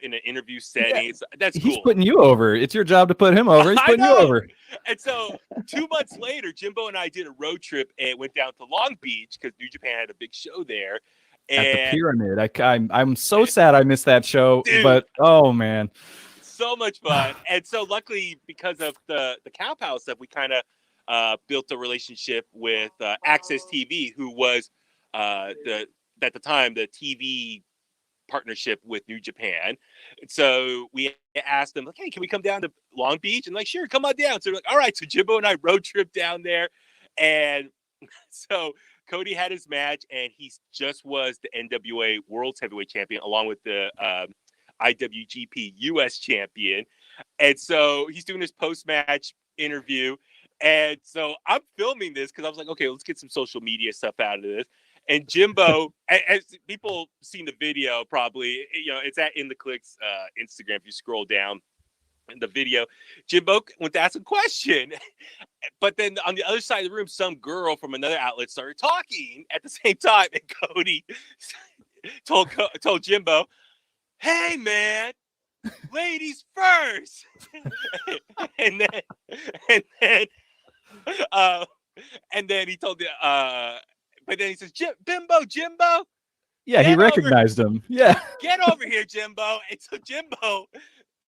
[SPEAKER 4] in an interview setting.
[SPEAKER 2] Yeah.
[SPEAKER 4] That's
[SPEAKER 2] He's
[SPEAKER 4] cool.
[SPEAKER 2] putting you over. It's your job to put him over. He's
[SPEAKER 4] I
[SPEAKER 2] putting you
[SPEAKER 4] know.
[SPEAKER 2] over.
[SPEAKER 4] And so 2 months later, Jimbo and I did a road trip and went down to Long Beach because New Japan had a big show there.
[SPEAKER 2] At the
[SPEAKER 4] And
[SPEAKER 2] Pyramid. I'm so sad I missed that show,
[SPEAKER 4] dude,
[SPEAKER 2] but oh man.
[SPEAKER 4] so much fun. And so luckily, because of the Cow Palace stuff, we kind of built a relationship with Access TV, who was at the time the TV partnership with New Japan. And so we asked them, like, hey, can we come down to Long Beach? And like, sure, come on down. So we're like, all right. So Jimbo and I road trip down there. And so Cody had his match, and he just was the NWA World's Heavyweight Champion, along with the IWGP US Champion. And so he's doing his post-match interview. And so I'm filming this because I was like, okay, let's get some social media stuff out of this. And Jimbo, as people seen the video, probably, it's at In the Clicks Instagram. If you scroll down in the video, Jimbo went to ask a question, but then on the other side of the room, some girl from another outlet started talking at the same time, and Cody told Jimbo, "Hey, man, ladies first." and then he told but then he says, Jimbo.
[SPEAKER 2] Yeah, he recognized him. Yeah.
[SPEAKER 4] Get over here, Jimbo. And so Jimbo,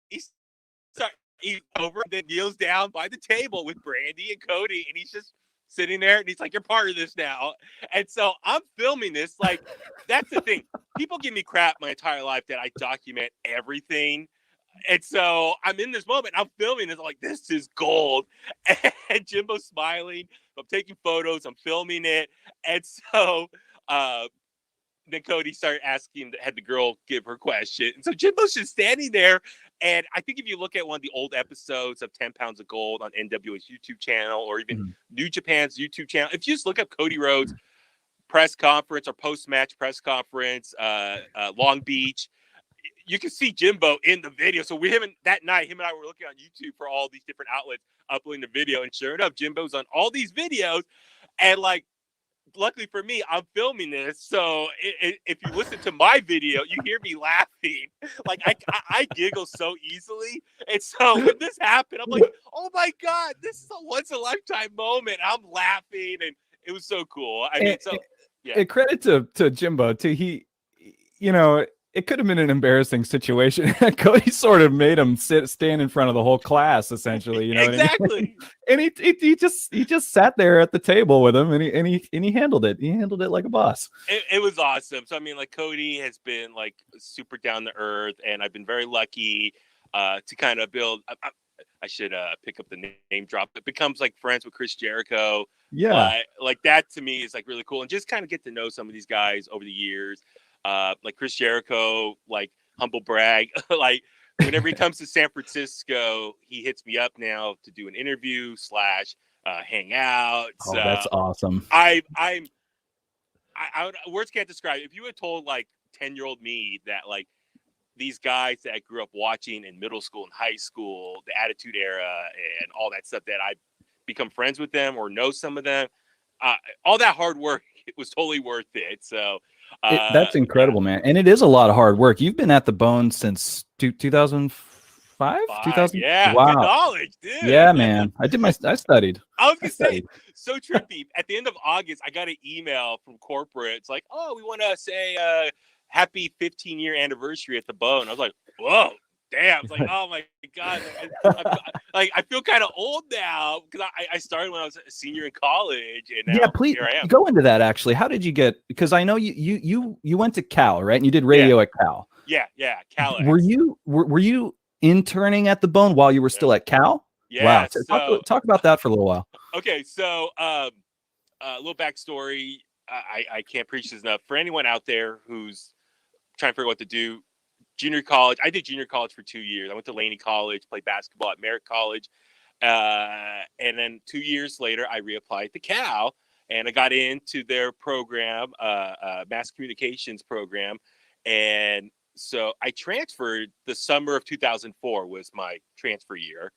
[SPEAKER 4] he's over, then kneels down by the table with Brandy and Cody, and he's just sitting there, and he's like, you're part of this now. And so I'm filming this. Like, that's the thing. People give me crap my entire life that I document everything. And so I'm in this moment. I'm filming this. I'm like, this is gold. And Jimbo's smiling. I'm taking photos. I'm filming it. And so then Cody started asking, had the girl give her question. And so Jimbo's just standing there. And I think if you look at one of the old episodes of 10 Pounds of Gold on NWA's YouTube channel, or even New Japan's YouTube channel, if you just look up Cody Rhodes press conference or post-match press conference, Long Beach, you can see Jimbo in the video. So that night, him and I were looking on YouTube for all these different outlets uploading the video. And sure enough, Jimbo's on all these videos. And like, luckily for me, I'm filming this. So if you listen to my video, you hear me laughing. Like I giggle so easily. And so when this happened, I'm like, oh my God, this is a once in a lifetime moment. I'm laughing, and it was so cool. I mean, so yeah.
[SPEAKER 2] Credit to Jimbo too. It could have been an embarrassing situation. Cody sort of made him stand in front of the whole class, essentially. You know
[SPEAKER 4] exactly.
[SPEAKER 2] What I mean? And he just sat there at the table with him, and he handled it. He handled it like a boss.
[SPEAKER 4] It was awesome. So I mean, like, Cody has been like super down to earth, and I've been very lucky to kind of build. I should pick up the name drop. It becomes like friends with Chris Jericho.
[SPEAKER 2] Yeah,
[SPEAKER 4] like that to me is like really cool, and just kind of get to know some of these guys over the years. Like Chris Jericho, like, humble brag, like whenever he comes to San Francisco, he hits me up now to do an interview / hang out.
[SPEAKER 2] Oh, that's awesome.
[SPEAKER 4] Words can't describe it. If you had told like 10-year-old me that like these guys that I grew up watching in middle school and high school, the Attitude Era and all that stuff, that I become friends with them or know some of them, all that hard work, it was totally worth it. So
[SPEAKER 2] that's incredible, man. And it is a lot of hard work. You've been at the Bone since 2005? 2000?
[SPEAKER 4] Yeah,
[SPEAKER 2] wow.
[SPEAKER 4] Good knowledge, dude.
[SPEAKER 2] Yeah, man. I studied.
[SPEAKER 4] I was going to say, so trippy. At the end of August, I got an email from corporate. It's like, oh, we want to say happy 15-year anniversary at the Bone. I was like, whoa. Damn, it's like, oh my God, I feel kind of old now because I started when I was a senior in college, and now
[SPEAKER 2] please
[SPEAKER 4] here I am.
[SPEAKER 2] Go into that. Actually, how did you get? Because I know you went to Cal, right? And you did radio at Cal.
[SPEAKER 4] Yeah, Cal.
[SPEAKER 2] Were you interning at the Bone while you were still at Cal?
[SPEAKER 4] Yeah.
[SPEAKER 2] Wow. So, talk about that for a little while.
[SPEAKER 4] Okay, so a little backstory. I can't preach this enough for anyone out there who's trying to figure out what to do. Junior college. I did junior college for 2 years. I went to Laney College, played basketball at Merritt College. And then 2 years later, I reapplied to Cal, and I got into their program, mass communications program. And so I transferred the summer of 2004 was my transfer year.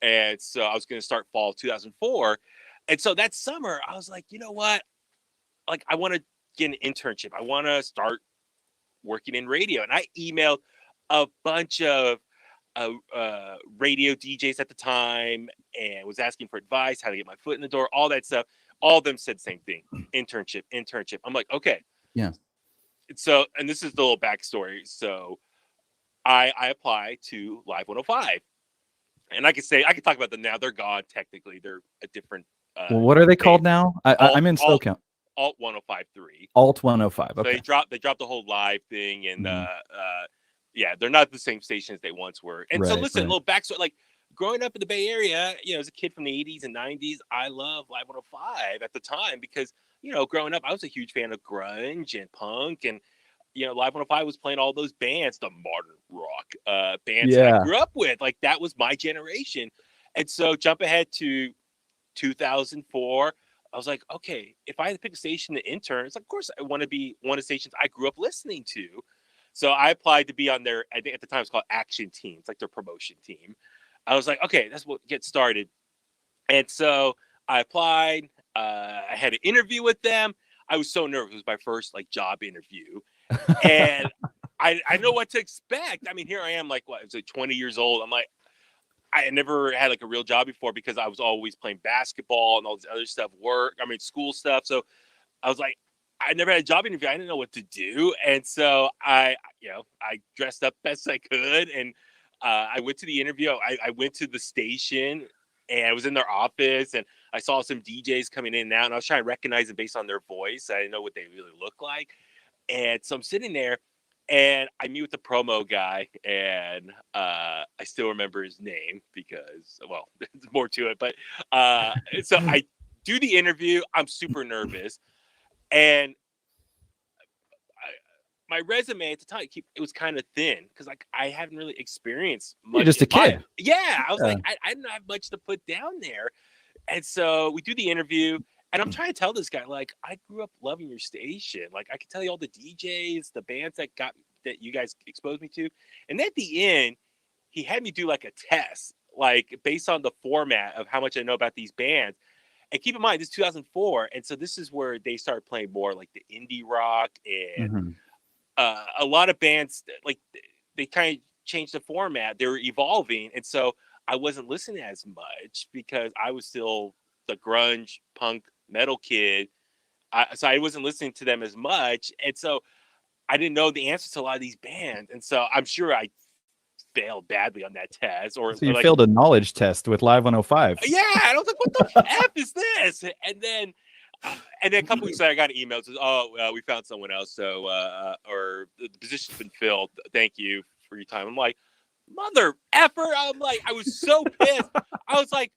[SPEAKER 4] And so I was going to start fall 2004. And so that summer, I was like, you know what? Like, I want to get an internship. I want to start working in radio. And I emailed a bunch of radio DJs at the time and was asking for advice, how to get my foot in the door, all that stuff. All of them said the same thing: internship. I'm like, okay.
[SPEAKER 2] Yeah.
[SPEAKER 4] So, and this is the little backstory. So I applied to Live 105. And I could talk about them now. They're gone. Technically, they're a different.
[SPEAKER 2] Well, what are they called now? I'm in SoCal.
[SPEAKER 4] Alt 105.3.
[SPEAKER 2] Alt 105. Okay.
[SPEAKER 4] So they dropped the whole live thing, and yeah, they're not the same station as they once were. And so, listen, a little backstory. Like growing up in the Bay Area, as a kid from the 80s and 90s, I loved Live 105 at the time because growing up, I was a huge fan of grunge and punk, and Live 105 was playing all those bands, the modern rock bands that I grew up with. Like that was my generation. And so jump ahead to 2004. I was like, okay, if I had to pick a station to intern, it's like, of course I want to be one of the stations I grew up listening to. So I applied to be on their, I think at the time it's called Action Team. It's like their promotion team. I was like, okay, that's what get started. And so I applied. I had an interview with them. I was so nervous. It was my first job interview. And I know what to expect. I mean, here I am, I was 20 years old. I'm like, I never had a real job before because I was always playing basketball and all this other stuff, school stuff. So I was like, I never had a job interview. I didn't know what to do. And so I dressed up best I could. And I went to the interview. I went to the station and I was in their office and I saw some DJs coming in and out and I was trying to recognize them based on their voice. I didn't know what they really look like. And so I'm sitting there and I meet with the promo guy and I still remember his name because, well, there's more to it. But so I do the interview. I'm super nervous. And my resume at the time, it was kind of thin because I hadn't really experienced much.
[SPEAKER 2] You're just a kid.
[SPEAKER 4] Yeah. I was like, I didn't have much to put down there. And so we do the interview. And I'm trying to tell this guy, I grew up loving your station. I can tell you all the DJs, the bands that you guys exposed me to. And at the end, he had me do a test, based on the format of how much I know about these bands. And keep in mind, this is 2004. And so this is where they started playing more the indie rock and a lot of bands, they kind of changed the format. They were evolving. And so I wasn't listening as much because I was still the grunge, punk, metal kid. So I wasn't listening to them as much. And so I didn't know the answers to a lot of these bands. And so I'm sure I failed badly on that test. So
[SPEAKER 2] you failed a knowledge test with Live 105.
[SPEAKER 4] Yeah. And I was like, what the F is this? And then a couple weeks later, I got an email that says, we found someone else. So, or the position's been filled. Thank you for your time. I'm like, mother effer. I'm like, I was so pissed. I was like,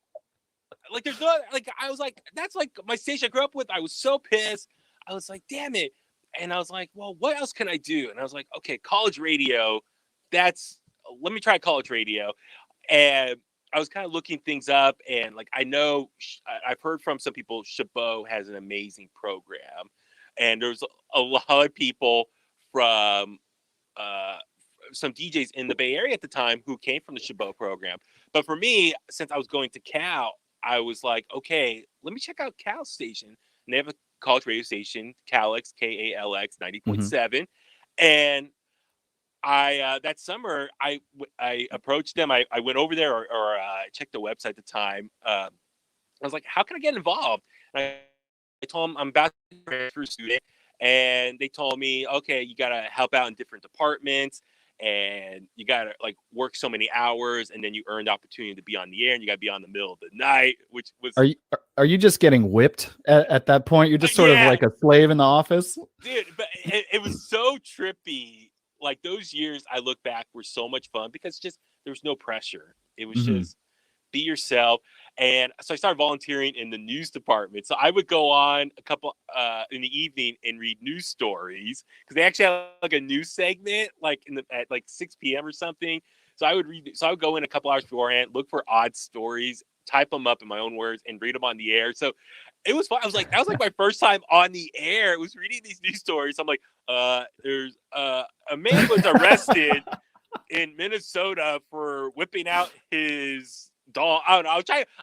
[SPEAKER 4] there's no, I was like, that's my station I grew up with. I was so pissed. I was like, damn it. And I was like, well, what else can I do? And I was like, okay, college radio. Let me try college radio. And I was kind of looking things up. And I know I've heard from some people, Chabot has an amazing program. And there's a lot of people from some DJs in the Bay Area at the time who came from the Chabot program. But for me, since I was going to Cal, I was like, okay, let me check out Cal station. And they have a college radio station, Calix, KALX 90.7. And I that summer, I approached them. I went over there or checked the website at the time. I was like, how can I get involved? And I told them I'm about to be a transfer student. And they told me, okay, you got to help out in different departments. And you got to work so many hours and then you earn the opportunity to be on the air and you got to be on the middle of the night, which was.
[SPEAKER 2] Are you just getting whipped at that point? You're just sort of like a slave in the office?
[SPEAKER 4] Dude, but it was so trippy. Those years I look back were so much fun because there was no pressure. It was just be yourself. And so I started volunteering in the news department. So I would go on a couple in the evening and read news stories because they actually had a news segment at 6 p.m. or something. So I would go in a couple hours beforehand, look for odd stories, type them up in my own words and read them on the air. So it was fun. I was like, that was my first time on the air. It was reading these news stories. I'm like, there's a man was arrested in Minnesota for whipping out his dull. I don't know.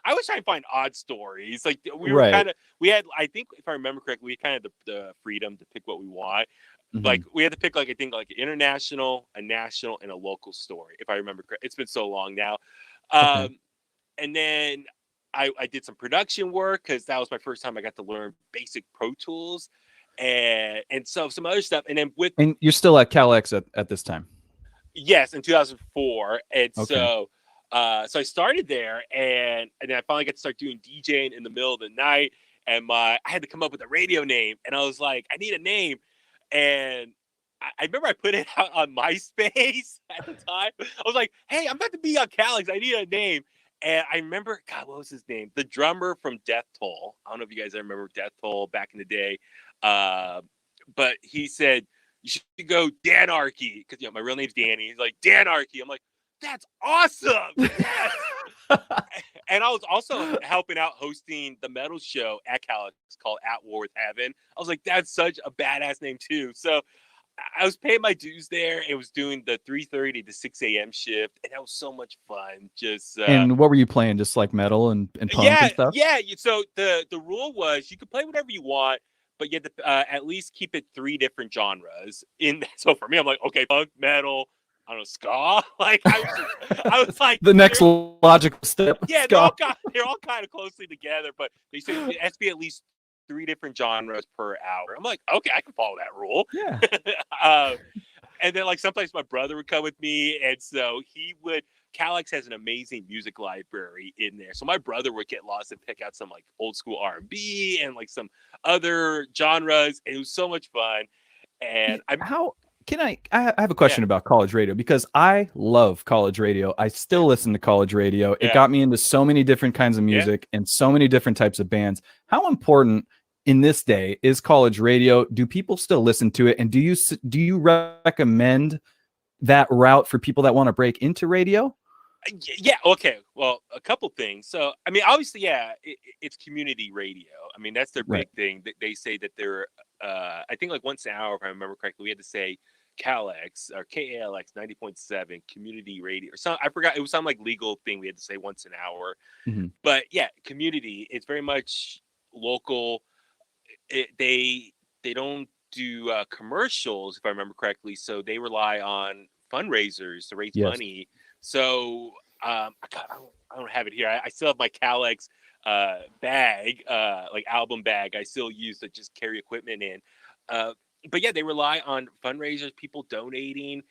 [SPEAKER 4] I was trying to find odd stories. Like
[SPEAKER 2] Right.
[SPEAKER 4] we had, I think if I remember correctly, we kind of the freedom to pick what we want. Like
[SPEAKER 2] Mhm.
[SPEAKER 4] we had to pick like I think like an international, a national, and a local story. If I remember correctly, it's been so long now.
[SPEAKER 2] Okay.
[SPEAKER 4] And then I did some production work because that was my first time I got to learn basic Pro Tools and so some other stuff. And then with
[SPEAKER 2] And you're still at CalX at this time.
[SPEAKER 4] yes, in 2004. And
[SPEAKER 2] Okay.
[SPEAKER 4] so I started there and then I finally got to start doing DJing in the middle of the night. And I had to come up with a radio name. And I was like, I need a name. And I remember I put it out on MySpace at the time. I was like, hey, I'm about to be on Calix. I need a name. And I remember, God, what was his name? The drummer from Death Toll. I don't know if you guys remember Death Toll back in the day. But he said, you should go Danarchy. Because, my real name's Danny. He's like, Danarchy. I'm like, that's awesome. Yes. And I was also helping out hosting the metal show at Calix called At War with Heaven. I was like, that's such a badass name too. So I was paying my dues there. It was doing the 3:30 to 6 a.m. shift, and that was so much fun. Just
[SPEAKER 2] And what were you playing? Just like metal and punk and stuff?
[SPEAKER 4] yeah. So the rule was you could play whatever you want, but you had to at least keep it 3 different genres. So for me, I'm like, okay, punk, metal, I don't know, ska. Like I was like
[SPEAKER 2] The next logical step.
[SPEAKER 4] yeah,
[SPEAKER 2] ska.
[SPEAKER 4] they're all kind of closely together, but they said it has to be at least 3 different genres per hour. I'm like, okay, I can follow that rule.
[SPEAKER 2] Yeah.
[SPEAKER 4] And then like sometimes my brother would come with me, and so Calix has an amazing music library in there. So my brother would get lost and pick out some like old school R&B and like some other genres. And it was so much fun. And
[SPEAKER 2] I have a question about college radio because I love college radio. I still listen to college radio. It got me into so many different kinds of music and so many different types of bands. How important in this day is college radio? Do people still listen to it? And do you recommend that route for people that want to break into radio?
[SPEAKER 4] Yeah. Okay. Well, a couple things. So, I mean, obviously, it's community radio. I mean, that's their big thing. They say that they're, I think like once an hour, if I remember correctly, we had to say CalX or KALX 90.7 community radio or something. I forgot. It was some like legal thing we had to say once an hour.
[SPEAKER 2] Mm-hmm.
[SPEAKER 4] But yeah, community. It's very much local. They don't do commercials, if I remember correctly. So they rely on fundraisers to raise money. So I don't have it here. I still have my Calix bag, like album bag. I still use to just carry equipment in. But yeah, they rely on fundraisers, people donating.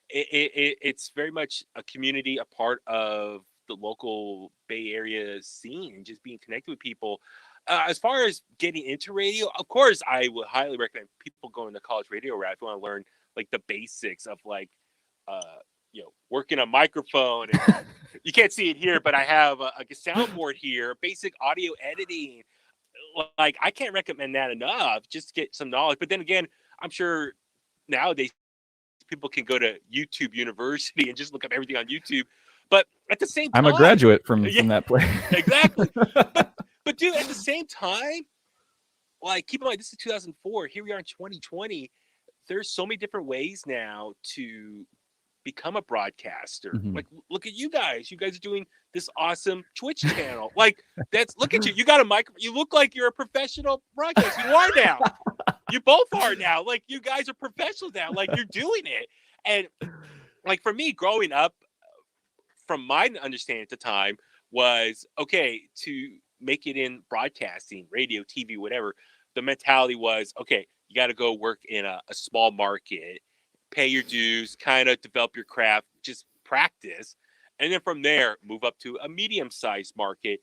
[SPEAKER 4] It's very much a community, a part of the local Bay Area scene, and just being connected with people. As far as getting into radio, of course, I would highly recommend people going the college radio route if you want to learn like the basics of like, working a microphone. And you can't see it here, but I have a soundboard here, basic audio editing. Like, I can't recommend that enough. Just to get some knowledge. But then again, I'm sure nowadays people can go to YouTube University and just look up everything on YouTube. But at the same time,
[SPEAKER 2] I'm a graduate from that place.
[SPEAKER 4] Exactly. But dude, at the same time, like, keep in mind, this is 2004. Here we are in 2020. There's so many different ways now to become a broadcaster.
[SPEAKER 2] Mm-hmm.
[SPEAKER 4] Like, look at you guys. You guys are doing this awesome Twitch channel. Like, look at you. You got a mic. You look like you're a professional broadcaster. You are now. You both are now. Like, you guys are professionals now. Like, you're doing it. And like, for me, growing up, from my understanding at the time, was okay to make it in broadcasting, radio, TV, whatever. The mentality was, okay, you got to go work in a small market, pay your dues, kind of develop your craft, just practice. And then from there, move up to a medium-sized market,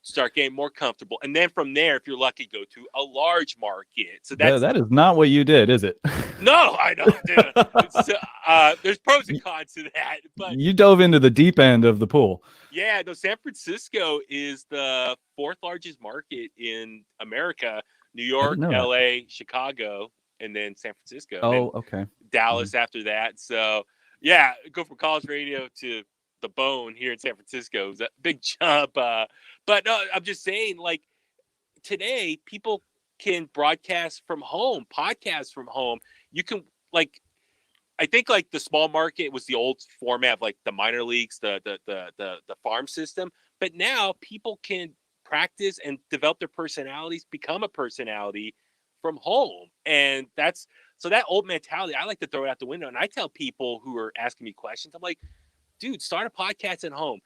[SPEAKER 4] start getting more comfortable. And then from there, if you're lucky, go to a large market. So that
[SPEAKER 2] is not what you did, is it?
[SPEAKER 4] No, I don't do it. There's pros and cons to that. But
[SPEAKER 2] you dove into the deep end of the pool.
[SPEAKER 4] Yeah, no, San Francisco is the 4th largest market in America. New York, LA, Chicago, and then San Francisco.
[SPEAKER 2] Oh, okay.
[SPEAKER 4] Dallas after that. So, yeah, go from college radio to the bone here in San Francisco. It was a big jump. But no, I'm just saying, like, today, people can broadcast from home, podcast from home. You can, like, I think like the small market was the old format of like the minor leagues, the farm system. But now people can practice and develop their personalities, become a personality from home. And so that old mentality, I like to throw it out the window. And I tell people who are asking me questions, I'm like, dude, start a podcast at home,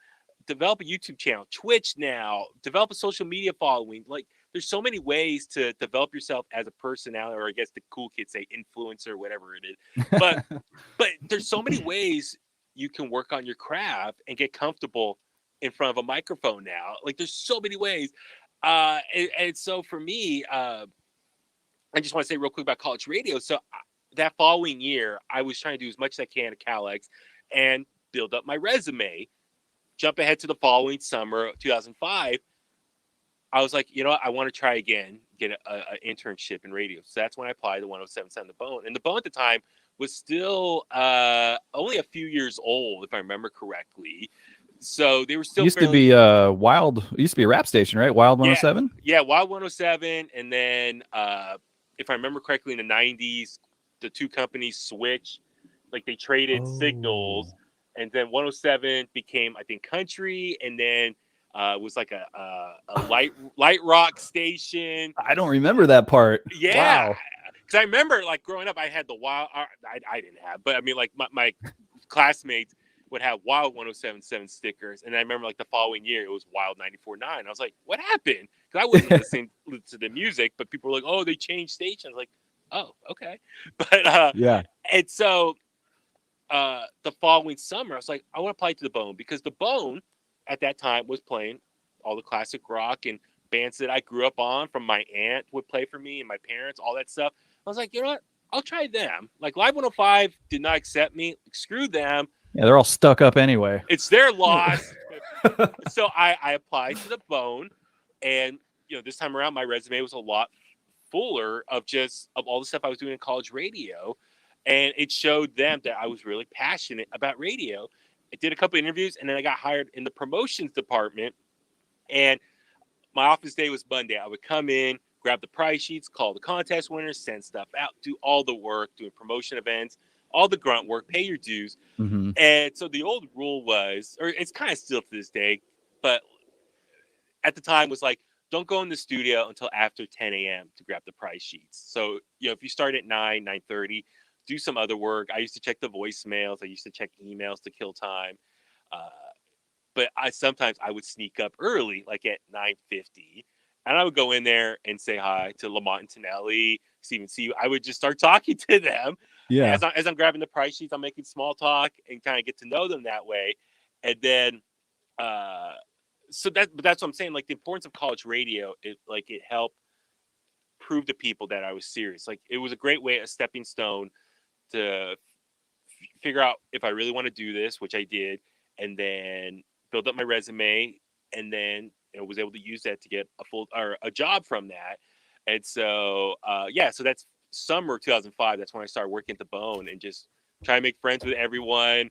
[SPEAKER 4] develop a YouTube channel, Twitch now, develop a social media following. Like, there's so many ways to develop yourself as a personality, or I guess the cool kids say influencer, whatever it is. But there's so many ways you can work on your craft and get comfortable in front of a microphone now. Like, there's so many ways. And so for me, I just want to say real quick about college radio. So that following year, I was trying to do as much as I can at CalX and build up my resume. Jump ahead to the following summer, 2005. I was like, you know what? I want to try again, get an internship in radio. So that's when I applied to 107.7 The Bone. And The Bone at the time was still only a few years old, if I remember correctly. So they were still
[SPEAKER 2] used to be Wild. It used to be a rap station, right? Wild 107.
[SPEAKER 4] Yeah, Wild 107, and then if I remember correctly, in the 90s, the two companies switched. Like, they traded signals, and then 107 became, I think, country, and then it was like a light rock station.
[SPEAKER 2] I don't remember that part.
[SPEAKER 4] Yeah,
[SPEAKER 2] Wow.
[SPEAKER 4] because I remember, like, growing up, I had the Wild. I didn't have, but I mean, like, my classmates would have Wild 107.7 stickers, and I remember, like, the following year it was Wild 94.9. I was like, what happened? Because I wasn't listening to the music, but people were like, oh, they changed stations. Like, oh, okay. But
[SPEAKER 2] Yeah.
[SPEAKER 4] and so the following summer, I was like, I want to apply to The Bone, because The Bone at that time was playing all the classic rock and bands that I grew up on. From my aunt would play for me and my parents, all that stuff. I was like, you know what? I'll try them. Like, Live 105 did not accept me. Like, screw them.
[SPEAKER 2] Yeah, they're all stuck up anyway.
[SPEAKER 4] It's their loss. So I applied to The Bone, and this time around my resume was a lot fuller of all the stuff I was doing in college radio, and it showed them that I was really passionate about radio. I did a couple of interviews, and then I got hired in the promotions department. And my office day was Monday. I would come in, grab the price sheets, call the contest winners, send stuff out, do all the work, doing promotion events, all the grunt work, pay your dues.
[SPEAKER 2] Mm-hmm.
[SPEAKER 4] And so the old rule was, or it's kind of still to this day, but at the time was like, don't go in the studio until after 10 a.m. to grab the price sheets. So, if you start at 9:30, do some other work. I used to check the voicemails. I used to check emails to kill time. But sometimes I would sneak up early, like at 9:50, and I would go in there and say hi to Lamont and Tonelli, Stephen C. I would just start talking to them.
[SPEAKER 2] Yeah.
[SPEAKER 4] As I'm grabbing the price sheets, I'm making small talk and kind of get to know them that way. And then, so that's what I'm saying. Like, the importance of college radio, it helped prove to people that I was serious. Like, it was a great way, a stepping stone to figure out if I really want to do this, which I did, and then build up my resume, and then was able to use that to get a job from that. And so, so that's summer 2005. That's when I started working at The Bone and just try to make friends with everyone.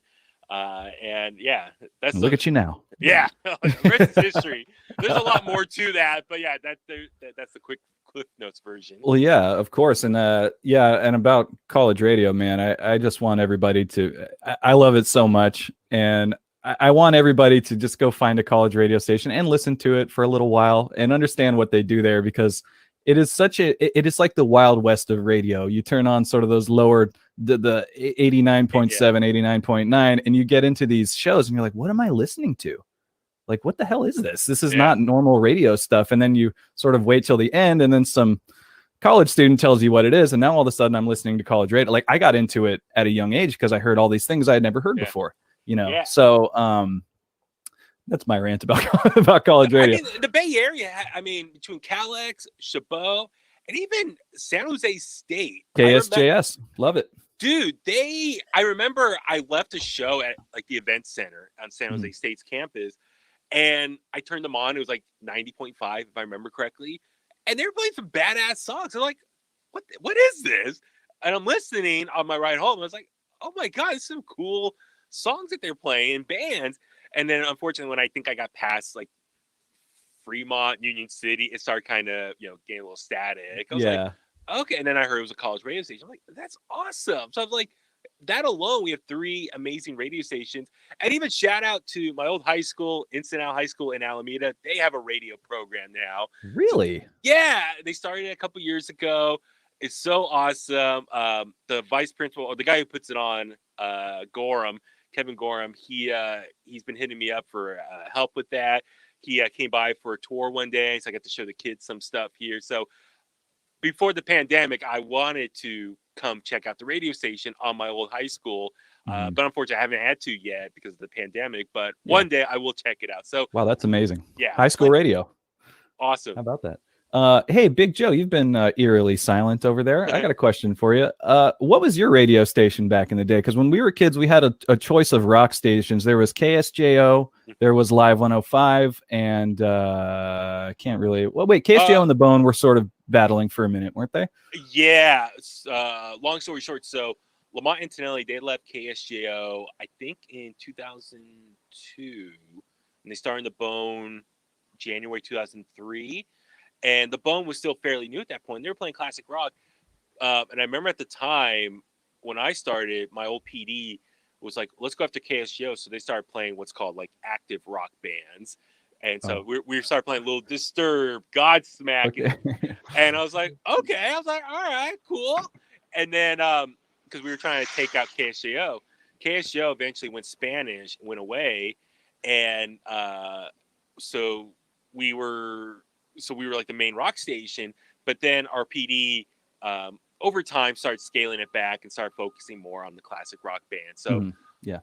[SPEAKER 4] And yeah,
[SPEAKER 2] Look at you now.
[SPEAKER 4] Yeah, the rest is history. There's a lot more to that, but yeah, that's the quick Cliff Notes version.
[SPEAKER 2] Well, yeah, of course. And and about college radio, man, I just want everybody to, I love it so much. And I want everybody to just go find a college radio station and listen to it for a little while and understand what they do there, because it is it is like the Wild West of radio. You turn on sort of those lower, the 89.7, 89.9, and you get into these shows and you're like, what am I listening to? Like, what the hell is this? This is not normal radio stuff. And then you sort of wait till the end, and then some college student tells you what it is. And now all of a sudden I'm listening to college radio. Like, I got into it at a young age because I heard all these things I had never heard before, So, that's my rant about college radio.
[SPEAKER 4] I mean, the Bay Area, between CalX, Chabot, and even San Jose State.
[SPEAKER 2] KSJS. Love it.
[SPEAKER 4] Dude, I remember I left a show at like the event center on San Jose State's campus, and I turned them on. It was like 90.5, if I remember correctly. And they were playing some badass songs. I'm like, what is this? And I'm listening on my ride home. I was like, oh my God, there's some cool songs that they're playing in bands. And then unfortunately, when I think I got past like Fremont, Union City, it started kind of, getting a little static. I was like, okay. And then I heard it was a college radio station. I'm like, that's awesome. So I was like, that alone, we have 3 amazing radio stations. And even shout out to my old high school, Ensenada High School in Alameda. They have a radio program now.
[SPEAKER 2] Really?
[SPEAKER 4] Yeah, they started a couple years ago. It's so awesome. The vice principal, or the guy who puts it on, Gorham, Kevin Gorham, he's been hitting me up for help with that. He came by for a tour one day, so I got to show the kids some stuff here. So before the pandemic, I wanted to come check out the radio station on my old high school, but unfortunately, I haven't had to yet because of the pandemic. But one day I will check it out. So,
[SPEAKER 2] wow, that's amazing.
[SPEAKER 4] Yeah,
[SPEAKER 2] high school radio.
[SPEAKER 4] Awesome.
[SPEAKER 2] How about that? Hey, Big Joe, you've been eerily silent over there. I got a question for you. What was your radio station back in the day? Because when we were kids, we had a choice of rock stations. There was KSJO, there was Live 105, and can't really. Well, wait, KSJO and The Bone were sort of battling for a minute, weren't they?
[SPEAKER 4] Yeah. Long story short, so Lamont Antonelli, they left KSJO, I think, in 2002, and they started The Bone January 2003. And The Bone was still fairly new at that point. They were playing classic rock. And I remember at the time when I started, my old PD was like, let's go after KSGO. So they started playing what's called like active rock bands. And so we started playing Little Disturbed, Godsmack.
[SPEAKER 2] Okay.
[SPEAKER 4] And I was like, okay. I was like, all right, cool. And then because we were trying to take out KSGO. KSGO eventually went Spanish, went away. And so we were like the main rock station, but then our PD over time started scaling it back and started focusing more on the classic rock band. So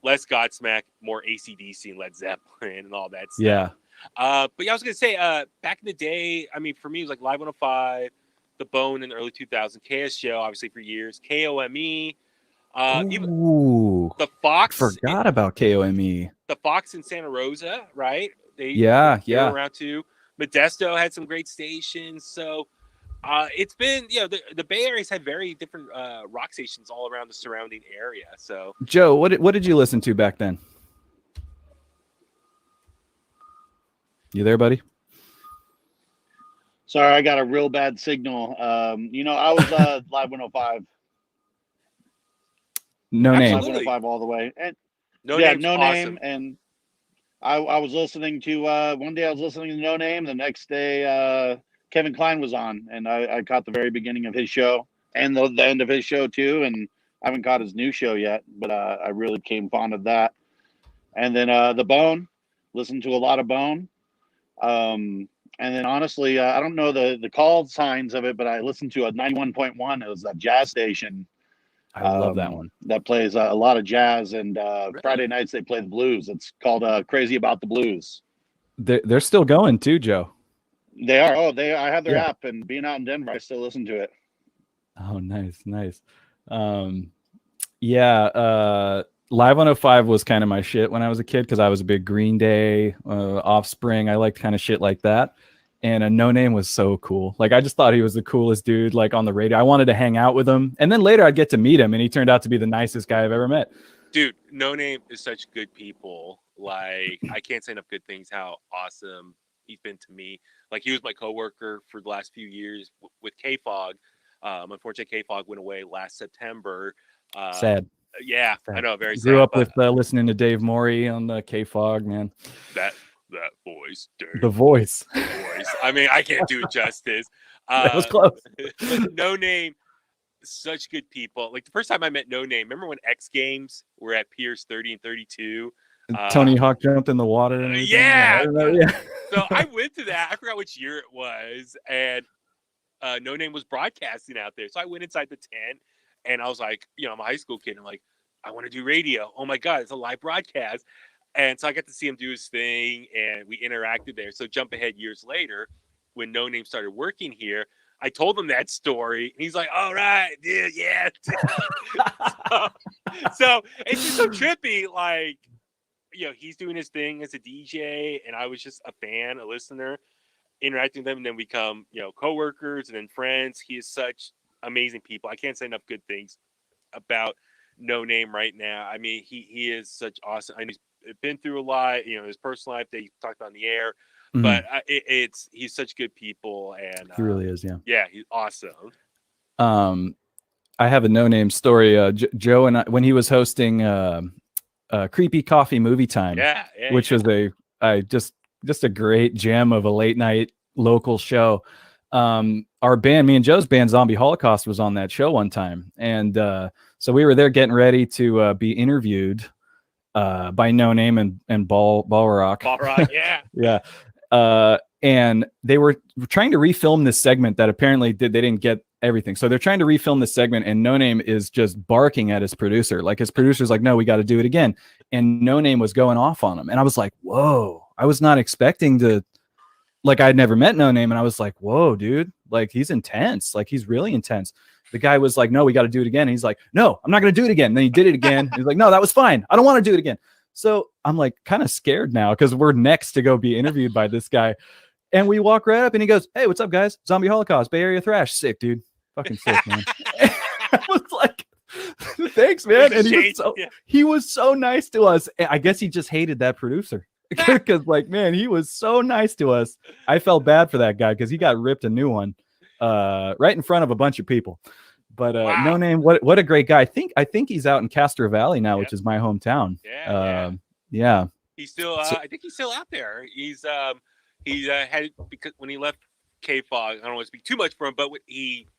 [SPEAKER 4] less Godsmack, more AC/DC and Led Zeppelin and all that stuff.
[SPEAKER 2] Yeah.
[SPEAKER 4] But yeah, I was going to say, back in the day, I mean, for me, it was like Live 105, The Bone in the early 2000s, KSJO, obviously for years, KOME, even the Fox.
[SPEAKER 2] Forgot about KOME.
[SPEAKER 4] The Fox in Santa Rosa, right? They were around too. Modesto had some great stations. So it's been, the Bay Area's had very different rock stations all around the surrounding area. So
[SPEAKER 2] Joe, what did you listen to back then? You there, buddy?
[SPEAKER 3] Sorry, I got a real bad signal. I was Live 105.
[SPEAKER 2] No Name.
[SPEAKER 3] Live 105 all the way. And
[SPEAKER 4] No
[SPEAKER 3] Name.
[SPEAKER 4] Awesome.
[SPEAKER 3] And I was listening to one day I was listening to No Name. The next day Kevin Kline was on, and I caught the very beginning of his show and the end of his show too. And I haven't caught his new show yet, but I really became fond of that. And then The Bone, listened to a lot of Bone. And then honestly, I don't know the call signs of it, but I listened to a 91.1. It was a jazz station.
[SPEAKER 2] I love that one.
[SPEAKER 3] That plays a lot of jazz, and Friday nights they play the blues. It's called Crazy About the Blues.
[SPEAKER 2] They're still going too, Joe.
[SPEAKER 3] They are. Oh, I have their app, and being out in Denver, I still listen to it.
[SPEAKER 2] Oh, nice. Live 105 was kind of my shit when I was a kid because I was a big Green Day, Offspring. I liked kind of shit like that. And No Name was so cool. Like, I just thought he was the coolest dude, like, on the radio. I wanted to hang out with him. And then later I'd get to meet him, and he turned out to be the nicest guy I've ever met.
[SPEAKER 4] Dude, No Name is such good people. Like, I can't say enough good things how awesome he's been to me. Like, he was my coworker for the last few years with K-Fog. Unfortunately, K-Fog went away last September.
[SPEAKER 2] Sad.
[SPEAKER 4] Yeah, sad. I know, very sad.
[SPEAKER 2] Grew up with listening to Dave Morey on the K-Fog, man.
[SPEAKER 4] That voice, dude.
[SPEAKER 2] The voice.
[SPEAKER 4] I mean, I can't do it justice.
[SPEAKER 2] That was close.
[SPEAKER 4] No Name, such good people. Like, the first time I met No Name, remember when X Games were at Pierce 30 and 32?
[SPEAKER 2] Tony Hawk jumped in the water. And
[SPEAKER 4] yeah. So I went to that. I forgot which year it was. And No Name was broadcasting out there. So I went inside the tent, and I was like, I'm a high school kid. I'm like, I want to do radio. Oh my God, it's a live broadcast. And so I got to see him do his thing, and we interacted there. So jump ahead years later, when No Name started working here, I told him that story, and he's like, "All right, dude, yeah." so it's just so trippy. Like, he's doing his thing as a DJ, and I was just a fan, a listener, interacting with them, and then we become, coworkers and then friends. He is such amazing people. I can't say enough good things about No Name right now. I mean, he is such awesome. I mean, he's been through a lot, his personal life that he talked on the air, but he's such good people, and
[SPEAKER 2] he really is. Yeah,
[SPEAKER 4] he's awesome.
[SPEAKER 2] I have a No Name story. Joe and I, when he was hosting Creepy Coffee Movie Time, which was just a great gem of a late night local show. Our band, me and Joe's band, Zombie Holocaust, was on that show one time, and so we were there getting ready to be interviewed by No Name and Balrock.
[SPEAKER 4] Balrock, yeah.
[SPEAKER 2] Yeah. And they were trying to refilm this segment that apparently they didn't get everything. So they're trying to refilm this segment, and No Name is just barking at his producer. Like, his producer's like, no, we got to do it again. And No Name was going off on him. And I was like, whoa, I was not expecting to, like, I'd never met No Name. And I was like, whoa, dude, like, he's intense. Like, he's really intense. The guy was like, no, we got to do it again. And he's like, no, I'm not going to do it again. And then he did it again. He's like, no, that was fine. I don't want to do it again. So I'm like kind of scared now because we're next to go be interviewed by this guy. And we walk right up and he goes, hey, what's up, guys? Zombie Holocaust, Bay Area Thrash. Sick, dude. Fucking sick, man. I was like, thanks, man. And he was so nice to us. I guess he just hated that producer because, like, man, he was so nice to us. I felt bad for that guy because he got ripped a new one right in front of a bunch of people. But wow. No Name, what a great guy. I think he's out in Castro Valley now, which is my hometown. Yeah.
[SPEAKER 4] He's still I think he's still out there. He's had, because when he left K-Fog, I don't want to speak too much for him, but he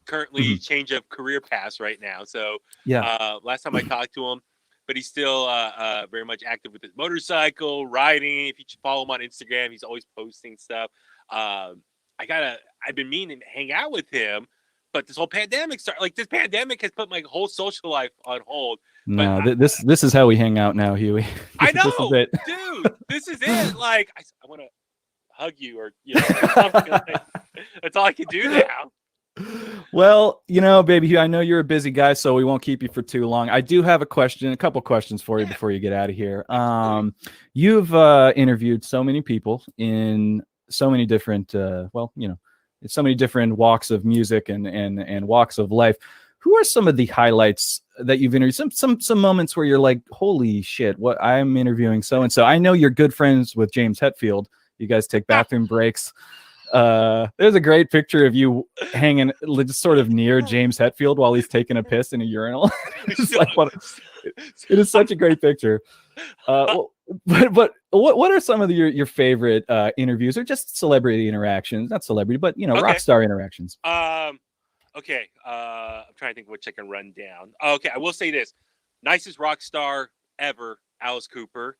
[SPEAKER 4] currently changed of career paths right now. So last time I talked to him, but he's still very much active with his motorcycle riding. If you follow him on Instagram, he's always posting stuff. I've been meaning to hang out with him, but this whole pandemic started. Like, this pandemic has put my whole social life on hold.
[SPEAKER 2] No, this is how we hang out now, Huey.
[SPEAKER 4] I know, this is it. Dude. This is it. Like, I want to hug you, or that's all I can do now.
[SPEAKER 2] Well, baby, I know you're a busy guy, so we won't keep you for too long. I do have a couple questions for you before you get out of here. You've interviewed so many people in so many different so many different walks of music and walks of life. Who are some of the highlights that you've interviewed? Some moments where you're like, holy shit, what, I'm interviewing so and so. I know you're good friends with James Hetfield. You guys take bathroom breaks. There's a great picture of you hanging just sort of near James Hetfield while he's taking a piss in a urinal. It is such a great picture. But what are some of your favorite interviews, or just celebrity interactions? Not celebrity, but rock star interactions.
[SPEAKER 4] Okay. I'm trying to think of which I can run down. Okay, I will say this: nicest rock star ever, Alice Cooper.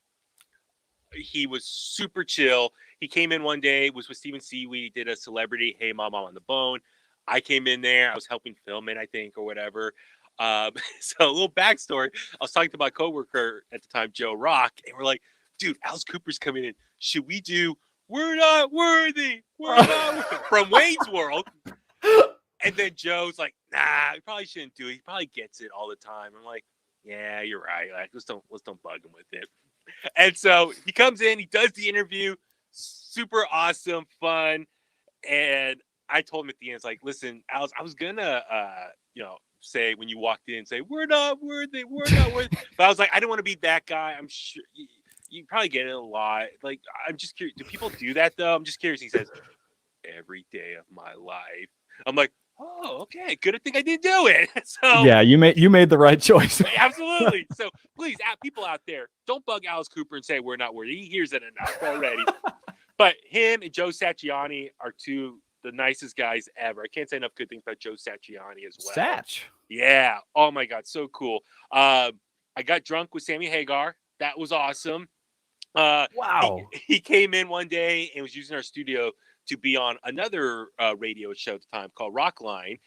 [SPEAKER 4] He was super chill. He came in one day, was with Steven Seaweed, did a celebrity, Hey Mom, I'm on the Bone. I came in there, I was helping film it, I think, or whatever. So a little backstory. I was talking to my coworker at the time, Joe Rock, and we're like, dude, Alice Cooper's coming in. Should we do We're Not Worthy? We're Not Worthy from Wayne's World? And then Joe's like, nah, we probably shouldn't do it. He probably gets it all the time. I'm like, yeah, you're right. Like, let's don't bug him with it. And so he comes in, he does the interview, super awesome, fun. And I told him at the end, it's like, listen, Alice, I was gonna say when you walked in, say, we're not worthy. But I was like, I don't want to be that guy. I'm sure you probably get it a lot. Like, I'm just curious. Do people do that though? I'm just curious. He says, every day of my life. I'm like, oh, okay. Good thing I didn't do it. So
[SPEAKER 2] yeah, you made the right choice.
[SPEAKER 4] Absolutely. So please, people out there, don't bug Alice Cooper and say we're not worthy. He hears it enough already. But him and Joe Satriani are two the nicest guys ever. I can't say enough good things about Joe Satriani as well.
[SPEAKER 2] Satch.
[SPEAKER 4] Yeah. Oh my God, so cool. I got drunk with Sammy Hagar. That was awesome.
[SPEAKER 2] Wow.
[SPEAKER 4] He came in one day and was using our studio to be on another radio show at the time called Rockline.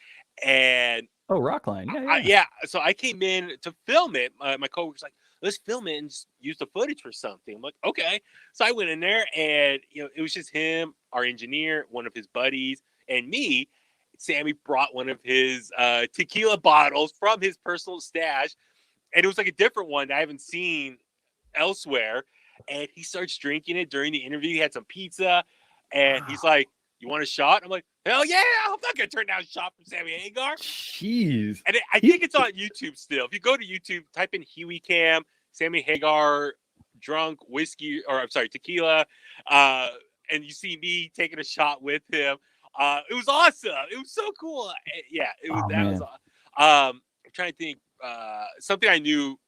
[SPEAKER 4] And
[SPEAKER 2] Rockline.
[SPEAKER 4] Yeah. So I came in to film it. My coworker's like, let's film it and use the footage for something. I'm like, okay. So I went in there, and it was just him, our engineer, one of his buddies, and me. Sammy brought one of his tequila bottles from his personal stash, and it was like a different one that I haven't seen elsewhere. And he starts drinking it during the interview. He had some pizza, and he's like, you want a shot? I'm like, hell yeah, I'm not going to turn down a shot from Sammy Hagar.
[SPEAKER 2] Jeez.
[SPEAKER 4] And I think it's on YouTube still. If you go to YouTube, type in Huey Cam, Sammy Hagar, drunk whiskey, or I'm sorry, tequila, and you see me taking a shot with him. It was awesome. It was so cool. Yeah, it was. I'm trying to think. Something I knew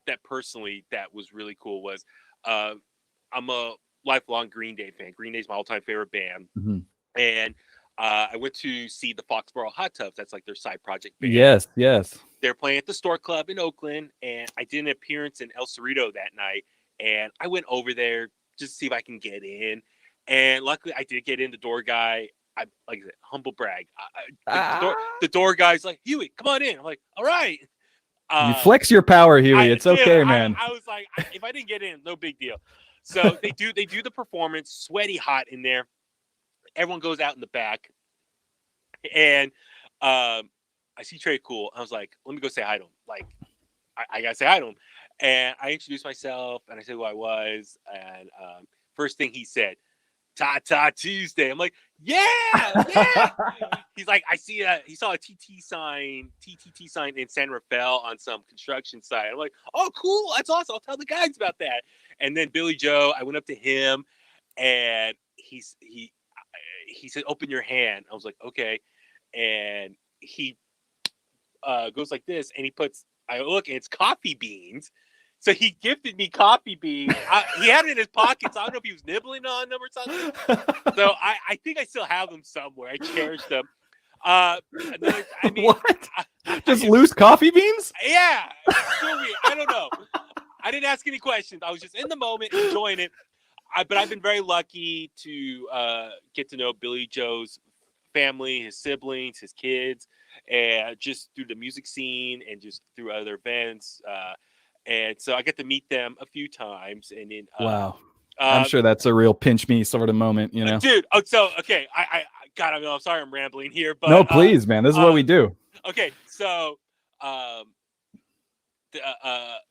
[SPEAKER 4] that personally that was really cool was I'm a lifelong Green Day fan. Green Day's my all-time favorite band,
[SPEAKER 2] Mhm.
[SPEAKER 4] and I went to see the Foxborough Hot Tubs. That's like their side project band.
[SPEAKER 2] Yes, yes.
[SPEAKER 4] They're playing at the Store Club in Oakland, and I did an appearance in El Cerrito that night, and I went over there just to see if I can get in, and luckily I did get in. The door guy, like I said, humble brag. The door guy's like, Huey, come on in. I'm like, all right.
[SPEAKER 2] You flex your power, Huey. It's okay, man.
[SPEAKER 4] I was like, if I didn't get in, no big deal. So they do the performance, sweaty hot in there. Everyone goes out in the back, and I see Trey Cool. I was like, let me go say hi to him. Like, I gotta say hi to him. And I introduced myself, and I said who I was. And first thing he said, Ta Tuesday. I'm like, yeah. He's like, he saw a TTT sign in San Rafael on some construction site. I'm like, oh, cool. That's awesome. I'll tell the guys about that. And then Billy Joe, I went up to him, and he said, open your hand. I was like, okay. And he goes like this, and I look, and it's coffee beans. So he gifted me coffee beans. He had it in his pockets. I don't know if he was nibbling on them or something. So I think I still have them somewhere. I cherish them.
[SPEAKER 2] What? Just loose coffee beans?
[SPEAKER 4] Yeah. So weird. I don't know. I didn't ask any questions. I was just in the moment, enjoying it. But I've been very lucky to get to know Billy Joe's family, his siblings, his kids, and just through the music scene and just through other events. And so I get to meet them a few times. And then,
[SPEAKER 2] wow. I'm sure that's a real pinch me sort of moment, you know?
[SPEAKER 4] Dude. So, okay. God, I'm sorry I'm rambling here, but
[SPEAKER 2] no, please, man. This is what we do.
[SPEAKER 4] Okay. So,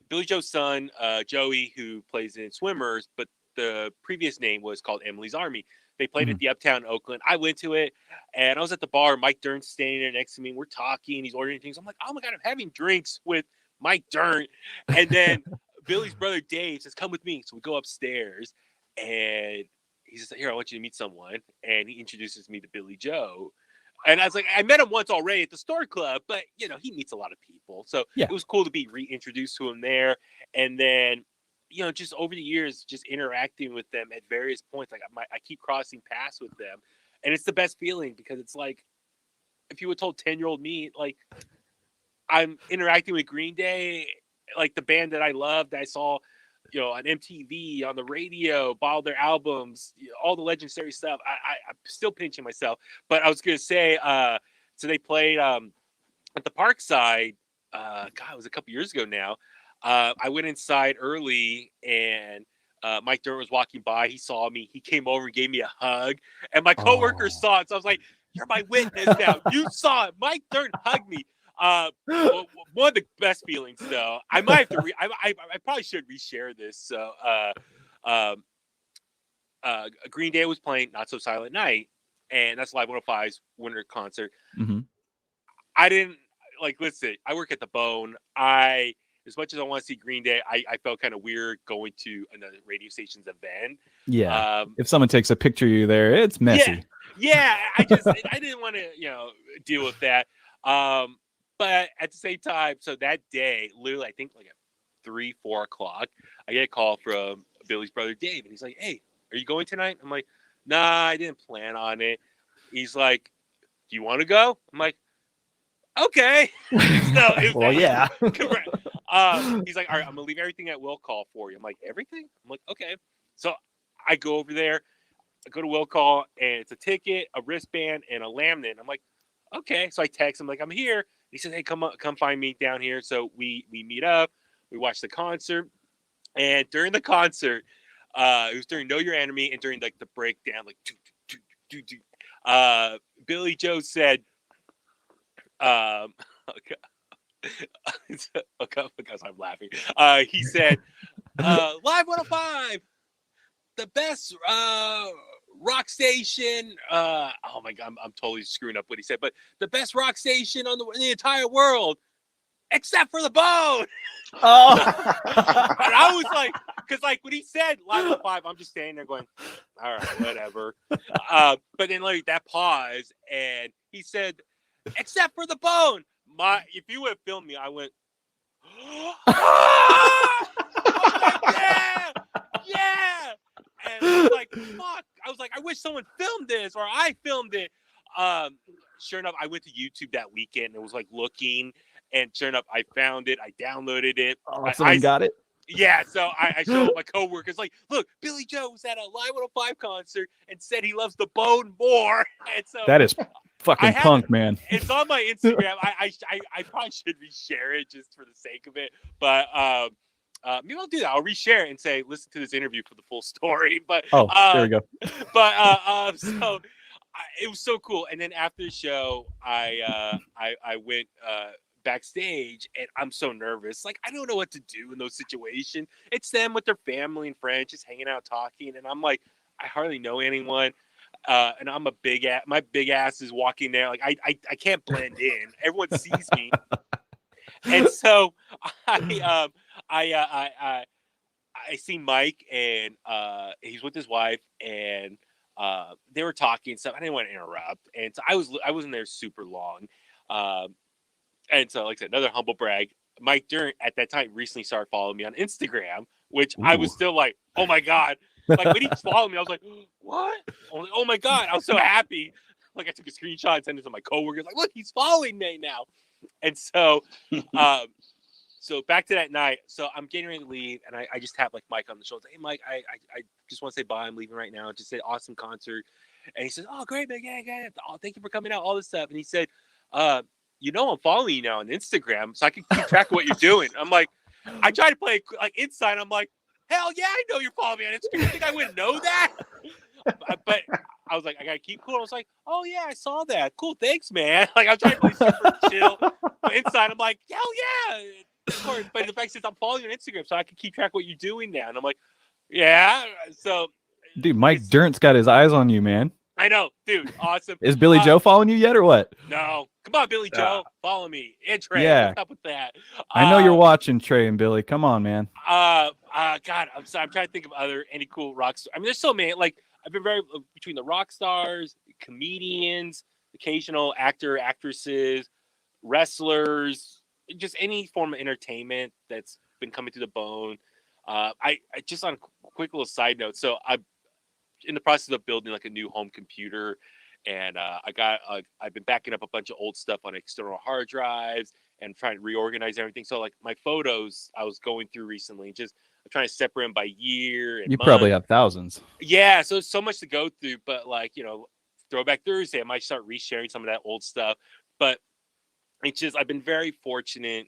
[SPEAKER 4] Billy Joe's son, JoE, who plays in Swimmers, but the previous name was called Emily's Army. They played at the Uptown Oakland. I went to it, and I was at the bar. Mike Dern's standing there next to me, and we're talking. He's ordering things. I'm like, oh my God, I'm having drinks with Mike Dern. And then Billy's brother Dave says, come with me. So we go upstairs, and he says, here, I want you to meet someone. And he introduces me to Billy Joe. And I was like, I met him once already at the Store Club, but, you know, he meets a lot of people. So It was cool to be reintroduced to him there. And then, you know, just over the years, just interacting with them at various points. Like I keep crossing paths with them. And it's the best feeling because it's like, if you would told 10-year-old me, like, I'm interacting with Green Day, like the band that I loved, that I saw, you know, on MTV, on the radio, bought all their albums, you know, all the legendary stuff. I'm still pinching myself. But I was going to say, so they played at the Parkside, God, it was a couple years ago now. I went inside early, and Mike Dern was walking by. He saw me. He came over and gave me a hug. And my coworker saw it. So I was like, you're my witness now. You saw it. Mike Dern hugged me. One of the best feelings, though. I might have to. I probably should reshare this. So, Green Day was playing "Not So Silent Night," and that's Live 105's winter concert.
[SPEAKER 2] Mm-hmm.
[SPEAKER 4] I didn't listen. I work at the Bone. As much as I want to see Green Day, I felt kind of weird going to another radio station's event.
[SPEAKER 2] Yeah. If someone takes a picture of you there, it's messy.
[SPEAKER 4] Yeah. I didn't want to, deal with that. But at the same time, so that day, literally, I think like at 3-4 o'clock, I get a call from Billy's brother Dave, and he's like, "Hey, are you going tonight?" I'm like, "Nah, I didn't plan on it." He's like, "Do you want to go?" I'm like, "Okay."
[SPEAKER 2] Well, yeah.
[SPEAKER 4] Correct. He's like, "All right, I'm gonna leave everything at will call for you." I'm like, "Everything?" I'm like, "Okay." So I go over there, I go to will call, and it's a ticket, a wristband, and a laminate. I'm like, "Okay." So I text him like, "I'm here." He says, "Hey, come find me down here." So we meet up. We watch the concert, and during the concert, it was during Know Your Enemy and during like the breakdown, like Billy Joe said, okay, because I'm laughing. He said, "Live 105, the best rock station." Oh my God, I'm totally screwing up what he said, but the best rock station in the entire world, except for the Bone.
[SPEAKER 2] Oh,
[SPEAKER 4] And I was like, because like when he said Live 105, I'm just standing there going, "All right, whatever." But then like that pause, and he said, "Except for the Bone." if you would have filmed me, I went, I was like, yeah. And I was like, fuck. I was like, I wish someone filmed this or I filmed it. Sure enough, I went to YouTube that weekend and was like looking, and sure enough, I found it. I downloaded it.
[SPEAKER 2] Someone got it.
[SPEAKER 4] Yeah, so I showed my coworkers, like, look, Billy Joe was at a Live 105 concert and said he loves the bone more. And so
[SPEAKER 2] That is fucking punk, man.
[SPEAKER 4] It's on my Instagram. I probably should reshare it just for the sake of it, but maybe I'll do that. I'll reshare it and say, listen to this interview for the full story. But
[SPEAKER 2] there we go.
[SPEAKER 4] But so it was so cool. And then after the show, I went backstage, and I'm so nervous. Like, I don't know what to do in those situations. It's them with their family and friends just hanging out talking, and I'm like, I hardly know anyone. And I'm a my big ass is walking there. Like, I can't blend in. Everyone sees me. And so I see Mike, and he's with his wife, and they were talking and stuff. I didn't want to interrupt, and so I wasn't there super long. And so, like I said, another humble brag. Mike Durn at that time recently started following me on Instagram, which I was still like, oh my God. Like, when he followed me, I was like, what? I was like, oh my God. I was so happy. Like, I took a screenshot and sent it to my coworkers. Like, look, he's following me now. And so, so back to that night. So I'm getting ready to leave, and I just tap like Mike on the shoulder. Hey, Mike, I just want to say bye. I'm leaving right now. Just say awesome concert. And he says, oh, great, man. Yeah. Oh, thank you for coming out. All this stuff. And he said, you know, I'm following you now on Instagram, so I can keep track of what you're doing. I'm like, I try to play like inside. I'm like, hell yeah, I know you're following me on Instagram. You think I wouldn't know that? But I was like, I gotta keep cool. I was like, oh yeah, I saw that. Cool, thanks, man. Like, I'm trying to play super chill. But inside, I'm like, hell yeah. Of course. But the fact is, I'm following you on Instagram, so I can keep track of what you're doing now. And I'm like, yeah. So,
[SPEAKER 2] dude, Mike Durnt's got his eyes on you, man.
[SPEAKER 4] I know, dude. Awesome.
[SPEAKER 2] Is Billy Joe following you yet, or what?
[SPEAKER 4] No. Come on, Billy Joe. Follow me. And Trey.
[SPEAKER 2] Yeah.
[SPEAKER 4] What's up with that?
[SPEAKER 2] I know you're watching, Trey and Billy. Come on, man.
[SPEAKER 4] God, I'm sorry. I'm trying to think of any cool rock stars. I mean, there's so many. Like, I've been very between the rock stars, comedians, occasional actresses, wrestlers, just any form of entertainment that's been coming to the bone. I just on a quick little side note. So I'm in the process of building like a new home computer, and I've been backing up a bunch of old stuff on external hard drives and trying to reorganize everything. So like my photos I was going through recently, just I'm trying to separate them by year and
[SPEAKER 2] you
[SPEAKER 4] month.
[SPEAKER 2] Probably have thousands.
[SPEAKER 4] Yeah, so it's so much to go through, but like, you know, Throwback Thursday, I might start resharing some of that old stuff. But it's just, I've been very fortunate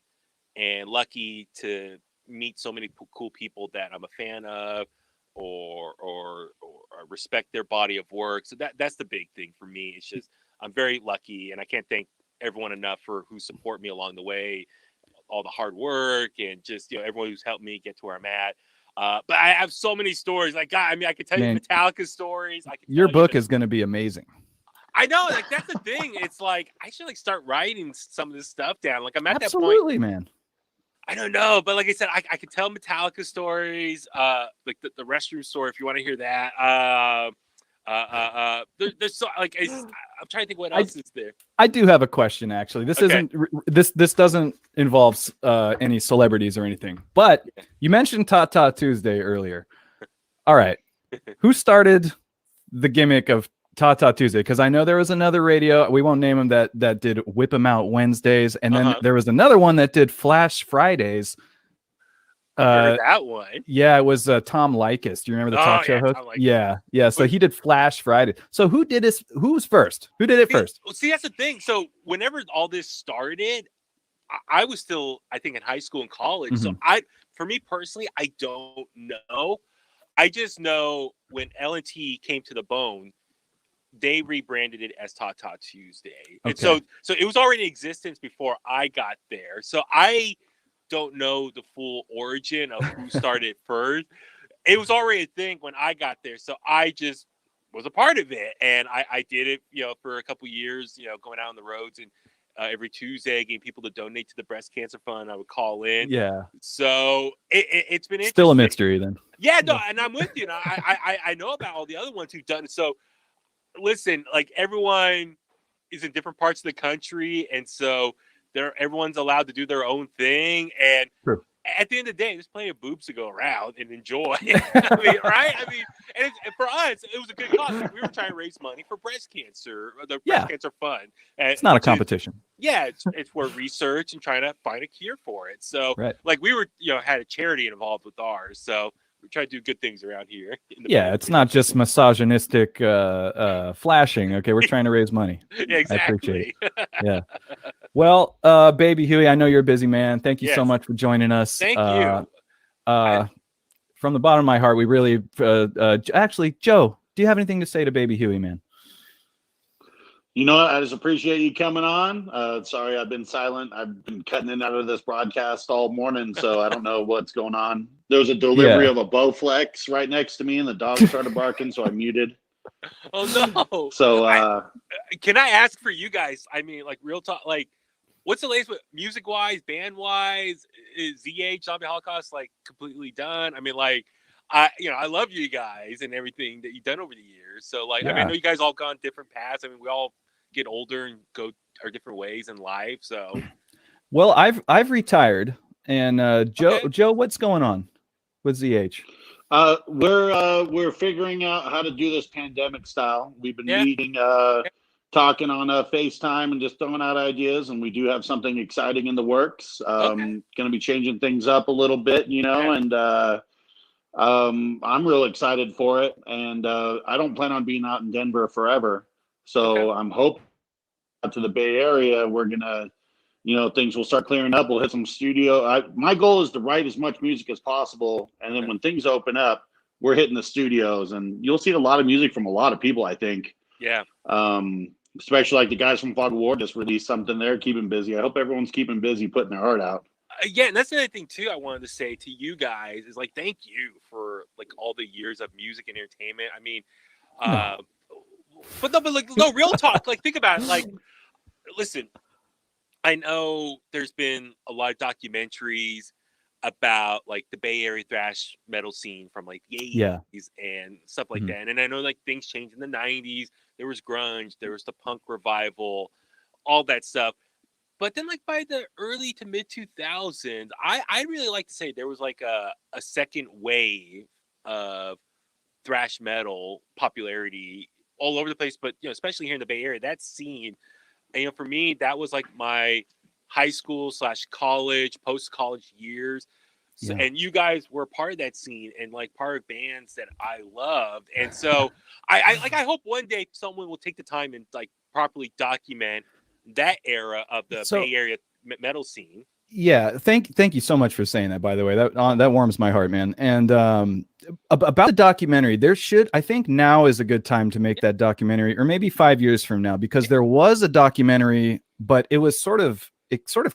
[SPEAKER 4] and lucky to meet so many cool people that I'm a fan of or respect their body of work. So that's the big thing for me. It's just, I'm very lucky, and I can't thank everyone enough for who support me along the way, all the hard work, and just, you know, everyone who's helped me get to where I'm at. But I have so many stories. Like, God, I mean, I could tell you Metallica stories.
[SPEAKER 2] Your book is going to be amazing.
[SPEAKER 4] I know, like, that's the thing. It's like, I should like start writing some of this stuff down. Like, I'm at that point.
[SPEAKER 2] Absolutely, man.
[SPEAKER 4] I don't know, but like I said, I could tell Metallica stories, like the restroom story if you want to hear that. There's so like I'm trying to think what else is there.
[SPEAKER 2] I do have a question, actually. This isn't this doesn't involve any celebrities or anything, but you mentioned Tata Tuesday earlier. All right, who started the gimmick of Tata Tuesday? Because I know there was another radio, we won't name them, that did Whip 'em Out Wednesdays, and then there was another one that did Flash Fridays.
[SPEAKER 4] That one.
[SPEAKER 2] Yeah, it was Tom Likas. Do you remember the talk show host? Yeah. So he did Flash Friday. So who did this? Who was first? Who did it first?
[SPEAKER 4] See, that's the thing. So whenever all this started, I was still, I think, in high school and college. Mm-hmm. So for me personally, I don't know. I just know when L&T came to the Bone, they rebranded it as Tata Tuesday. Okay. And so it was already in existence before I got there. So I don't know the full origin of who started first. It was already a thing when I got there. So I just was a part of it. And I did it, you know, for a couple years, you know, going out on the roads and every Tuesday, getting people to donate to the breast cancer fund. I would call in. Yeah. So it's been
[SPEAKER 2] still a mystery then.
[SPEAKER 4] Yeah, no, and I'm with you. And I know about all the other ones who've done it. So listen, like everyone is in different parts of the country. And so everyone's allowed to do their own thing, and
[SPEAKER 2] True.
[SPEAKER 4] at the end of the day, there's plenty of boobs to go around and enjoy. I mean, right? I mean, and for us, it was a good cause. Like, we were trying to raise money for breast cancer, the breast cancer fund. And
[SPEAKER 2] It's not a competition.
[SPEAKER 4] Yeah, it's for research and trying to find a cure for it. So,
[SPEAKER 2] Right.
[SPEAKER 4] like, we were, had a charity involved with ours. So we try to do good things around here.
[SPEAKER 2] Yeah, it's not just misogynistic flashing. Okay, we're trying to raise money.
[SPEAKER 4] Yeah, exactly.
[SPEAKER 2] I appreciate it. Yeah. Well, Baby Huey, I know you're a busy man. Thank you so much for joining us.
[SPEAKER 4] Thank you.
[SPEAKER 2] From the bottom of my heart, we really actually, Joe, do you have anything to say to Baby Huey, man?
[SPEAKER 3] You know what? I just appreciate you coming on. Sorry, I've been silent. I've been cutting in and out of this broadcast all morning, so I don't know what's going on. There was a delivery of a Bowflex right next to me, and the dog started barking, so I muted.
[SPEAKER 4] Oh no!
[SPEAKER 3] So,
[SPEAKER 4] can I ask for you guys? I mean, like, real talk. Like, what's the latest with music-wise, band-wise? Is ZH Zombie Holocaust like completely done? I mean, like, I love you guys and everything that you've done over the years. So, like, I mean, I know you guys all gone different paths. I mean, we all get older and go our different ways in life. So,
[SPEAKER 2] well, I've retired, and Joe, what's going on with ZH?
[SPEAKER 3] we're figuring out how to do this pandemic style. We've been meeting, talking on FaceTime and just throwing out ideas, and we do have something exciting in the works. Going to be changing things up a little bit, and I'm real excited for it. And I don't plan on being out in Denver forever, so I'm hoping to the Bay Area we're gonna, things will start clearing up. We'll hit some studio. My goal is to write as much music as possible, and then when things open up, we're hitting the studios, and you'll see a lot of music from a lot of people, I think.
[SPEAKER 4] Yeah.
[SPEAKER 3] Especially like the guys from Fog of War just released something. They're keeping busy. I hope everyone's keeping busy, putting their heart out.
[SPEAKER 4] Yeah, and that's the other thing too I wanted to say to you guys is, like, thank you for, like, all the years of music and entertainment. I mean, but no, real talk. Like, think about it. Like, listen, I know there's been a lot of documentaries about, like, the Bay Area thrash metal scene from, like, the 80s and stuff like that. And I know, like, things changed in the 90s. There was grunge, there was the punk revival, all that stuff. But then, like, by the early to mid 2000s, I really like to say there was, like, a second wave of thrash metal popularity all over the place. But, especially here in the Bay Area, that scene, and, for me, that was, like, my high school / college, post-college years. So, and you guys were part of that scene and, like, part of bands that I loved. And so I hope one day someone will take the time and, like, properly document that era of the Bay Area metal scene.
[SPEAKER 2] Yeah, thank you so much for saying that, by the way. That warms my heart, man. And about the documentary, I think now is a good time to make that documentary, or maybe 5 years from now, because there was a documentary, but it sort of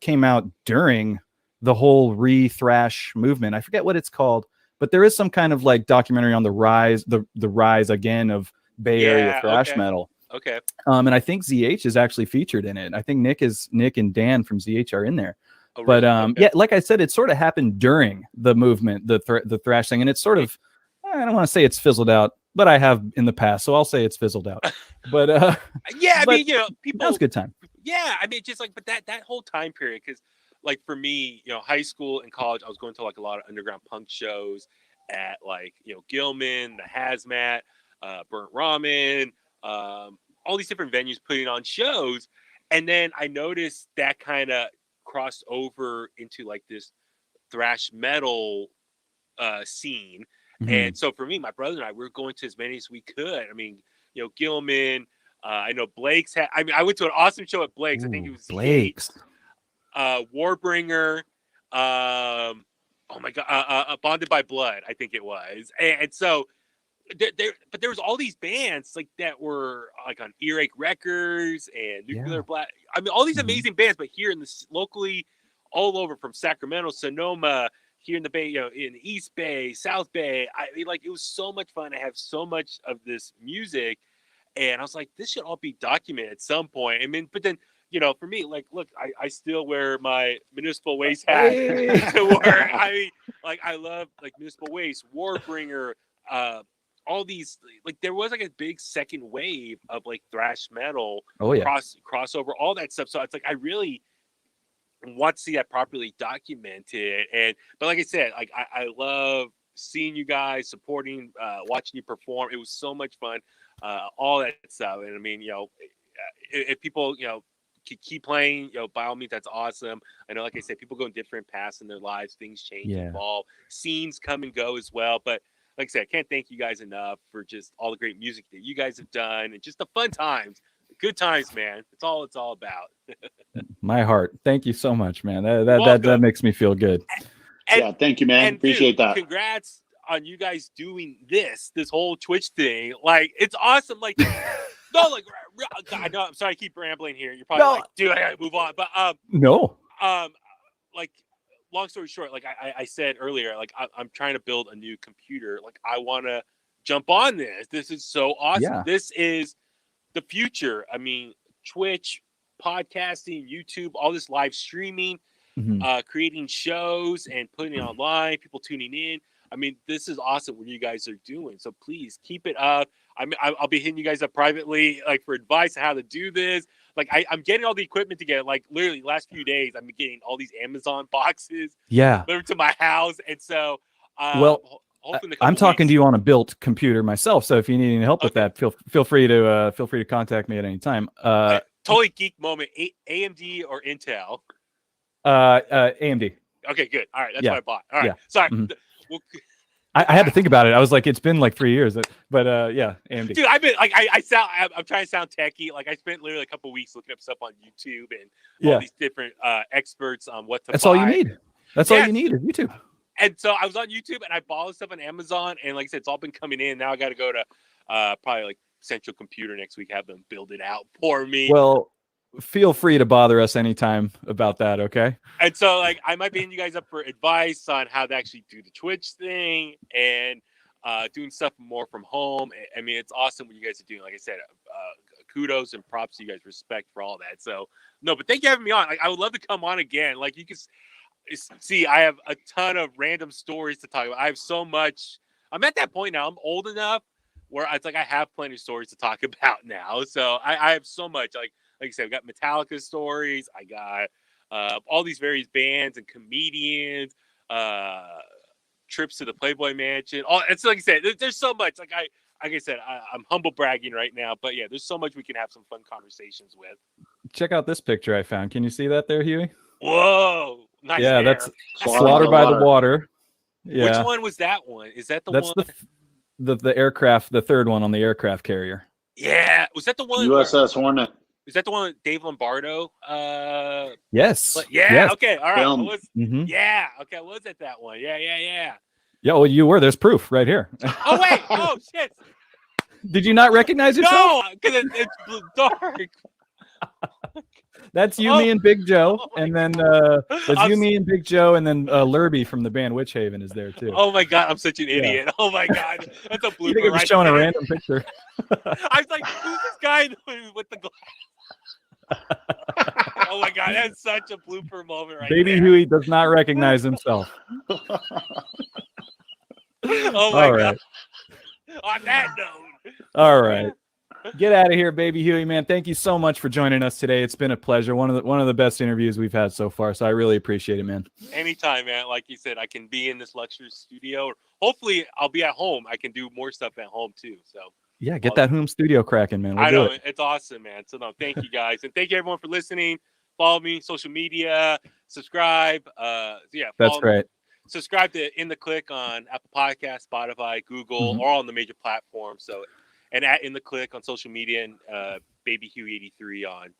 [SPEAKER 2] came out during the whole re-thrash movement. I forget what it's called, but there is some kind of, like, documentary on the rise again of Bay Area thrash metal.
[SPEAKER 4] Okay.
[SPEAKER 2] And I think ZH is actually featured in it. I think Nick and Dan from ZH are in there.
[SPEAKER 4] Oh,
[SPEAKER 2] but
[SPEAKER 4] really?
[SPEAKER 2] yeah, like I said, it sort of happened during the movement, the thrash thing, and it's sort of, I don't want to say it's fizzled out, but I have in the past, so I'll say it's fizzled out. But
[SPEAKER 4] I mean, people.
[SPEAKER 2] That was a good time.
[SPEAKER 4] Yeah, I mean, just like, but that whole time period, because, like, for me, high school and college, I was going to, like, a lot of underground punk shows at, like, Gilman, the Hazmat, Burnt Ramen, all these different venues putting on shows. And then I noticed that kind of crossed over into, like, this thrash metal scene. And so for me, my brother and I, we were going to as many as we could. I mean, Gilman, I know Blake's I went to an awesome show at Blake's. I think it was
[SPEAKER 2] Blake's.
[SPEAKER 4] Warbringer, oh my God, Bonded by Blood, I think it was. And so but there was all these bands, like, that were, like, on Earache Records and Nuclear Blast. I mean, all these amazing bands, but here in the locally, all over, from Sacramento, Sonoma, here in the Bay, in the East Bay, South Bay. I mean, like, it was so much fun to have so much of this music, and I was like, this should all be documented at some point. I mean, but then, for me, like, look, I still wear my Municipal Waste hat to work. I mean, like, I love, like, Municipal Waste, Warbringer, all these, like, there was, like, a big second wave of, like, thrash metal, crossover, all that stuff. So it's like, I really want to see that properly documented. But like I said, like I love seeing you guys, supporting, watching you perform. It was so much fun, all that stuff. And I mean, if people, keep playing, by all means, that's awesome. I know, like I said, people go in different paths in their lives, things change, evolve, scenes come and go as well. But like I said, I can't thank you guys enough for just all the great music that you guys have done and just the fun times, good times, man. It's all it's all about.
[SPEAKER 2] My heart. Thank you so much, man. That makes me feel good.
[SPEAKER 3] Yeah, thank you, man. Appreciate that.
[SPEAKER 4] Congrats on you guys doing this whole Twitch thing. Like, it's awesome. Like, no, like, I know. I'm sorry, I keep rambling here. You're probably like, dude, I gotta move on. But
[SPEAKER 2] no.
[SPEAKER 4] Like, long story short, like I said earlier, like I'm trying to build a new computer. Like, I want to jump on this. This is so awesome.
[SPEAKER 2] Yeah.
[SPEAKER 4] This is the future. I mean, Twitch, podcasting, YouTube, all this live streaming, creating shows and putting it online, people tuning in. I mean, this is awesome what you guys are doing. So please keep it up. I'll be hitting you guys up privately, like, for advice on how to do this. Like, I'm getting all the equipment together. Like, literally last few days, I've been getting all these Amazon boxes delivered to my house. And so,
[SPEAKER 2] I'm talking to you on a built computer myself. So if you need any help with that, feel free to contact me at any time.
[SPEAKER 4] Totally geek moment. AMD or Intel?
[SPEAKER 2] AMD.
[SPEAKER 4] Okay, good. All right, that's what I bought. All right, sorry. Well,
[SPEAKER 2] I had to think about it. I was like, it's been like 3 years, but yeah, AMD.
[SPEAKER 4] Dude, I've been like, I'm trying to sound techie. Like, I spent literally a couple of weeks looking up stuff on YouTube and all these different experts on what to buy.
[SPEAKER 2] That's all you need. That's all you need is YouTube.
[SPEAKER 4] And so I was on YouTube and I bought this stuff on Amazon, and like I said, it's all been coming in. Now I got to go to probably like Central Computer next week, have them build it out for me.
[SPEAKER 2] Well, feel free to bother us anytime about that, okay?
[SPEAKER 4] And so, like, I might be hitting you guys up for advice on how to actually do the Twitch thing and doing stuff more from home. I mean, it's awesome what you guys are doing. Like I said, kudos and props to you guys. Respect for all that. So, no, but thank you for having me on. Like, I would love to come on again. Like, you can see, I have a ton of random stories to talk about. I have so much. I'm at that point now. I'm old enough where it's like I have plenty of stories to talk about now. So I have so much. Like I said, I've got Metallica stories. I got all these various bands and comedians, trips to the Playboy Mansion. It's like I said, there's so much. Like I said, I'm humble bragging right now, but yeah, there's so much we can have some fun conversations with.
[SPEAKER 2] Check out this picture I found. Can you see that there, Huey?
[SPEAKER 4] Whoa, nice.
[SPEAKER 2] Yeah,
[SPEAKER 4] hair.
[SPEAKER 2] that's Slaughter by the Water. Yeah.
[SPEAKER 4] Which one was that one? Is that the
[SPEAKER 2] that's
[SPEAKER 4] one?
[SPEAKER 2] The aircraft, the third one on the aircraft carrier.
[SPEAKER 4] Yeah, was that the one?
[SPEAKER 3] USS Hornet.
[SPEAKER 4] Is that the one with Dave Lombardo?
[SPEAKER 2] Yes.
[SPEAKER 4] Yeah.
[SPEAKER 2] Yes.
[SPEAKER 4] Okay. All right.
[SPEAKER 2] Yeah.
[SPEAKER 4] Okay. Was it that one? Yeah.
[SPEAKER 2] Yeah. Well, you were. There's proof right here.
[SPEAKER 4] Oh wait. Oh shit.
[SPEAKER 2] Did you not recognize yourself?
[SPEAKER 4] No, because it's dark.
[SPEAKER 2] That's you, me, and Big Joe, and then there's you, me, and Big Joe, and then Lurby from the band Witch Haven is there too.
[SPEAKER 4] Oh my god, I'm such an idiot. Oh my god, that's a blooper.
[SPEAKER 2] You think I'm just showing a random picture?
[SPEAKER 4] I was like, who's this guy with the glass? Oh my god, that's such a blooper moment right
[SPEAKER 2] Baby
[SPEAKER 4] there.
[SPEAKER 2] Huey does not recognize himself.
[SPEAKER 4] Oh my god. On that note.
[SPEAKER 2] All right. Get out of here, Baby Huey, man. Thank you so much for joining us today. It's been a pleasure. One of the best interviews we've had so far. So I really appreciate it, man.
[SPEAKER 4] Anytime, man. Like you said, I can be in this luxury studio. Hopefully I'll be at home. I can do more stuff at home too. So
[SPEAKER 2] yeah, get that home studio cracking, man.
[SPEAKER 4] I know it's awesome, man. So no, thank you guys. And thank you everyone for listening. Follow me, social media, subscribe.
[SPEAKER 2] That's great.
[SPEAKER 4] Subscribe to In the Click on Apple Podcasts, Spotify, Google, or on the major platforms. So, and at In the Click on social media, and Baby Huey 83 on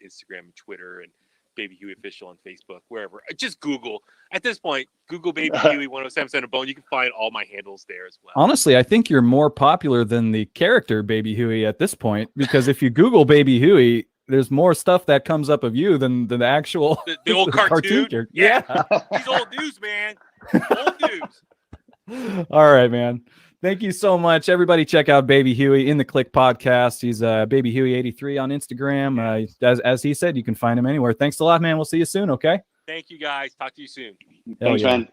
[SPEAKER 4] Instagram and Twitter, and Baby Huey Official on Facebook, wherever. Just Google. At this point, Google Baby Huey 107 Center Bone. You can find all my handles there as well.
[SPEAKER 2] Honestly, I think you're more popular than the character Baby Huey at this point, because if you Google Baby Huey, there's more stuff that comes up of you than the actual
[SPEAKER 4] the old cartoon character.
[SPEAKER 2] Yeah.
[SPEAKER 4] He's old news, man. Old news.
[SPEAKER 2] All right, man. Thank you so much. Everybody check out Baby Huey In the Click podcast. He's Baby Huey 83 on Instagram. As he said, you can find him anywhere. Thanks a lot, man. We'll see you soon, okay?
[SPEAKER 4] Thank you, guys. Talk to you soon.
[SPEAKER 3] Thanks, man.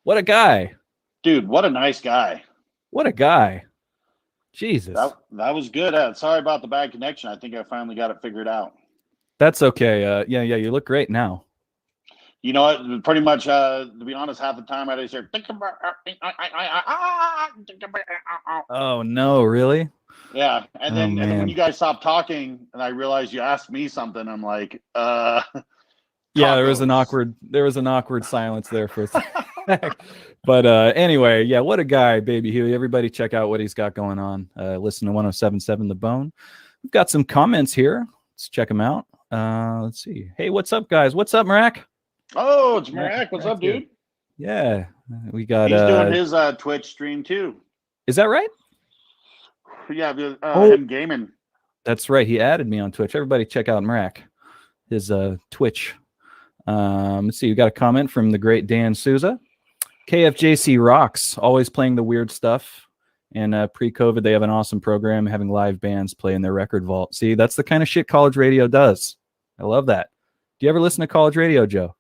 [SPEAKER 2] What a guy.
[SPEAKER 3] Dude, what a nice guy.
[SPEAKER 2] What a guy. Jesus.
[SPEAKER 3] That was good. Sorry about the bad connection. I think I finally got it figured out.
[SPEAKER 2] That's okay. Yeah, you look great now.
[SPEAKER 3] You know what? Pretty much, to be honest, half the time I just hear.
[SPEAKER 2] Oh no, really?
[SPEAKER 3] Yeah, and then when
[SPEAKER 2] man.
[SPEAKER 3] you guys stopped talking, and I realized you asked me something, I'm like,
[SPEAKER 2] Yeah, there was an awkward silence there for a sec. But anyway, yeah, what a guy, Baby Huey. Everybody check out what he's got going on. Listen to 107.7 The Bone. We've got some comments here. Let's check them out. Let's see. Hey, what's up, guys? What's up, Marak?
[SPEAKER 3] Oh, it's Marak. What's up, dude?
[SPEAKER 2] Yeah, we got.
[SPEAKER 3] He's doing his Twitch stream too.
[SPEAKER 2] Is that right?
[SPEAKER 3] Yeah, him gaming.
[SPEAKER 2] That's right. He added me on Twitch. Everybody check out Marak, his Twitch. Let's see. We got a comment from the great Dan Souza. KFJC rocks. Always playing the weird stuff. And pre-COVID, they have an awesome program having live bands play in their record vault. See, that's the kind of shit college radio does. I love that. Do you ever listen to college radio, Joe?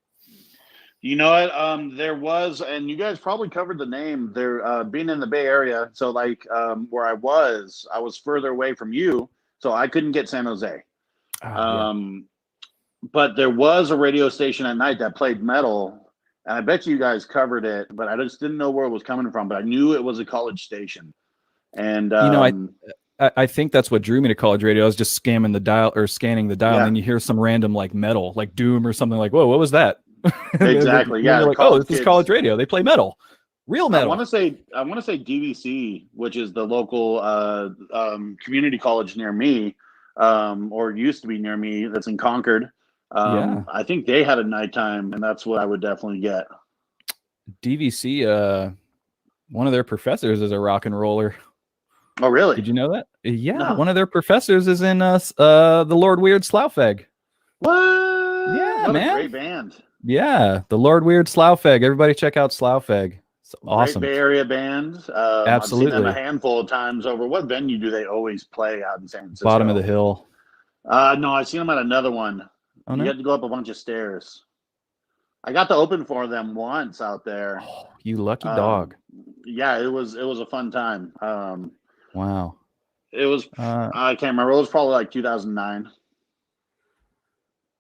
[SPEAKER 3] You know what? There was, and you guys probably covered the name. There, being in the Bay Area, so like where I was further away from you, so I couldn't get San Jose. But there was a radio station at night that played metal, and I bet you guys covered it, but I just didn't know where it was coming from. But I knew it was a college station, and
[SPEAKER 2] I think that's what drew me to college radio. I was just scanning the dial, and then you hear some random like metal, like Doom or something. Like, whoa, what was that?
[SPEAKER 3] Exactly. Yeah.
[SPEAKER 2] Like, oh, this is college radio. They play metal, real metal.
[SPEAKER 3] I want to say DVC, which is the local community college near me, or used to be near me. That's in Concord. I think they had a nighttime, and that's what I would definitely get.
[SPEAKER 2] DVC. One of their professors is a rock and roller.
[SPEAKER 3] Oh, really?
[SPEAKER 2] Did you know that? Yeah, no. One of their professors is in the Lord Weird Slough-Feg.
[SPEAKER 3] What?
[SPEAKER 2] Yeah,
[SPEAKER 3] what
[SPEAKER 2] man.
[SPEAKER 3] A great band.
[SPEAKER 2] Yeah, the Lord Weird Slough-Feg. Everybody check out Slough-Feg. It's awesome.
[SPEAKER 3] Great Bay Area band.
[SPEAKER 2] Absolutely.
[SPEAKER 3] I've seen them a handful of times over. What venue do they always play out in San Francisco?
[SPEAKER 2] Bottom of the Hill.
[SPEAKER 3] No, I've seen them at another one.
[SPEAKER 2] Oh, no?
[SPEAKER 3] You had to go up a bunch of stairs. I got to open for them once out there.
[SPEAKER 2] Oh, you lucky dog.
[SPEAKER 3] Yeah, it was a fun time.
[SPEAKER 2] Wow.
[SPEAKER 3] It was I can't remember. It was probably like 2009.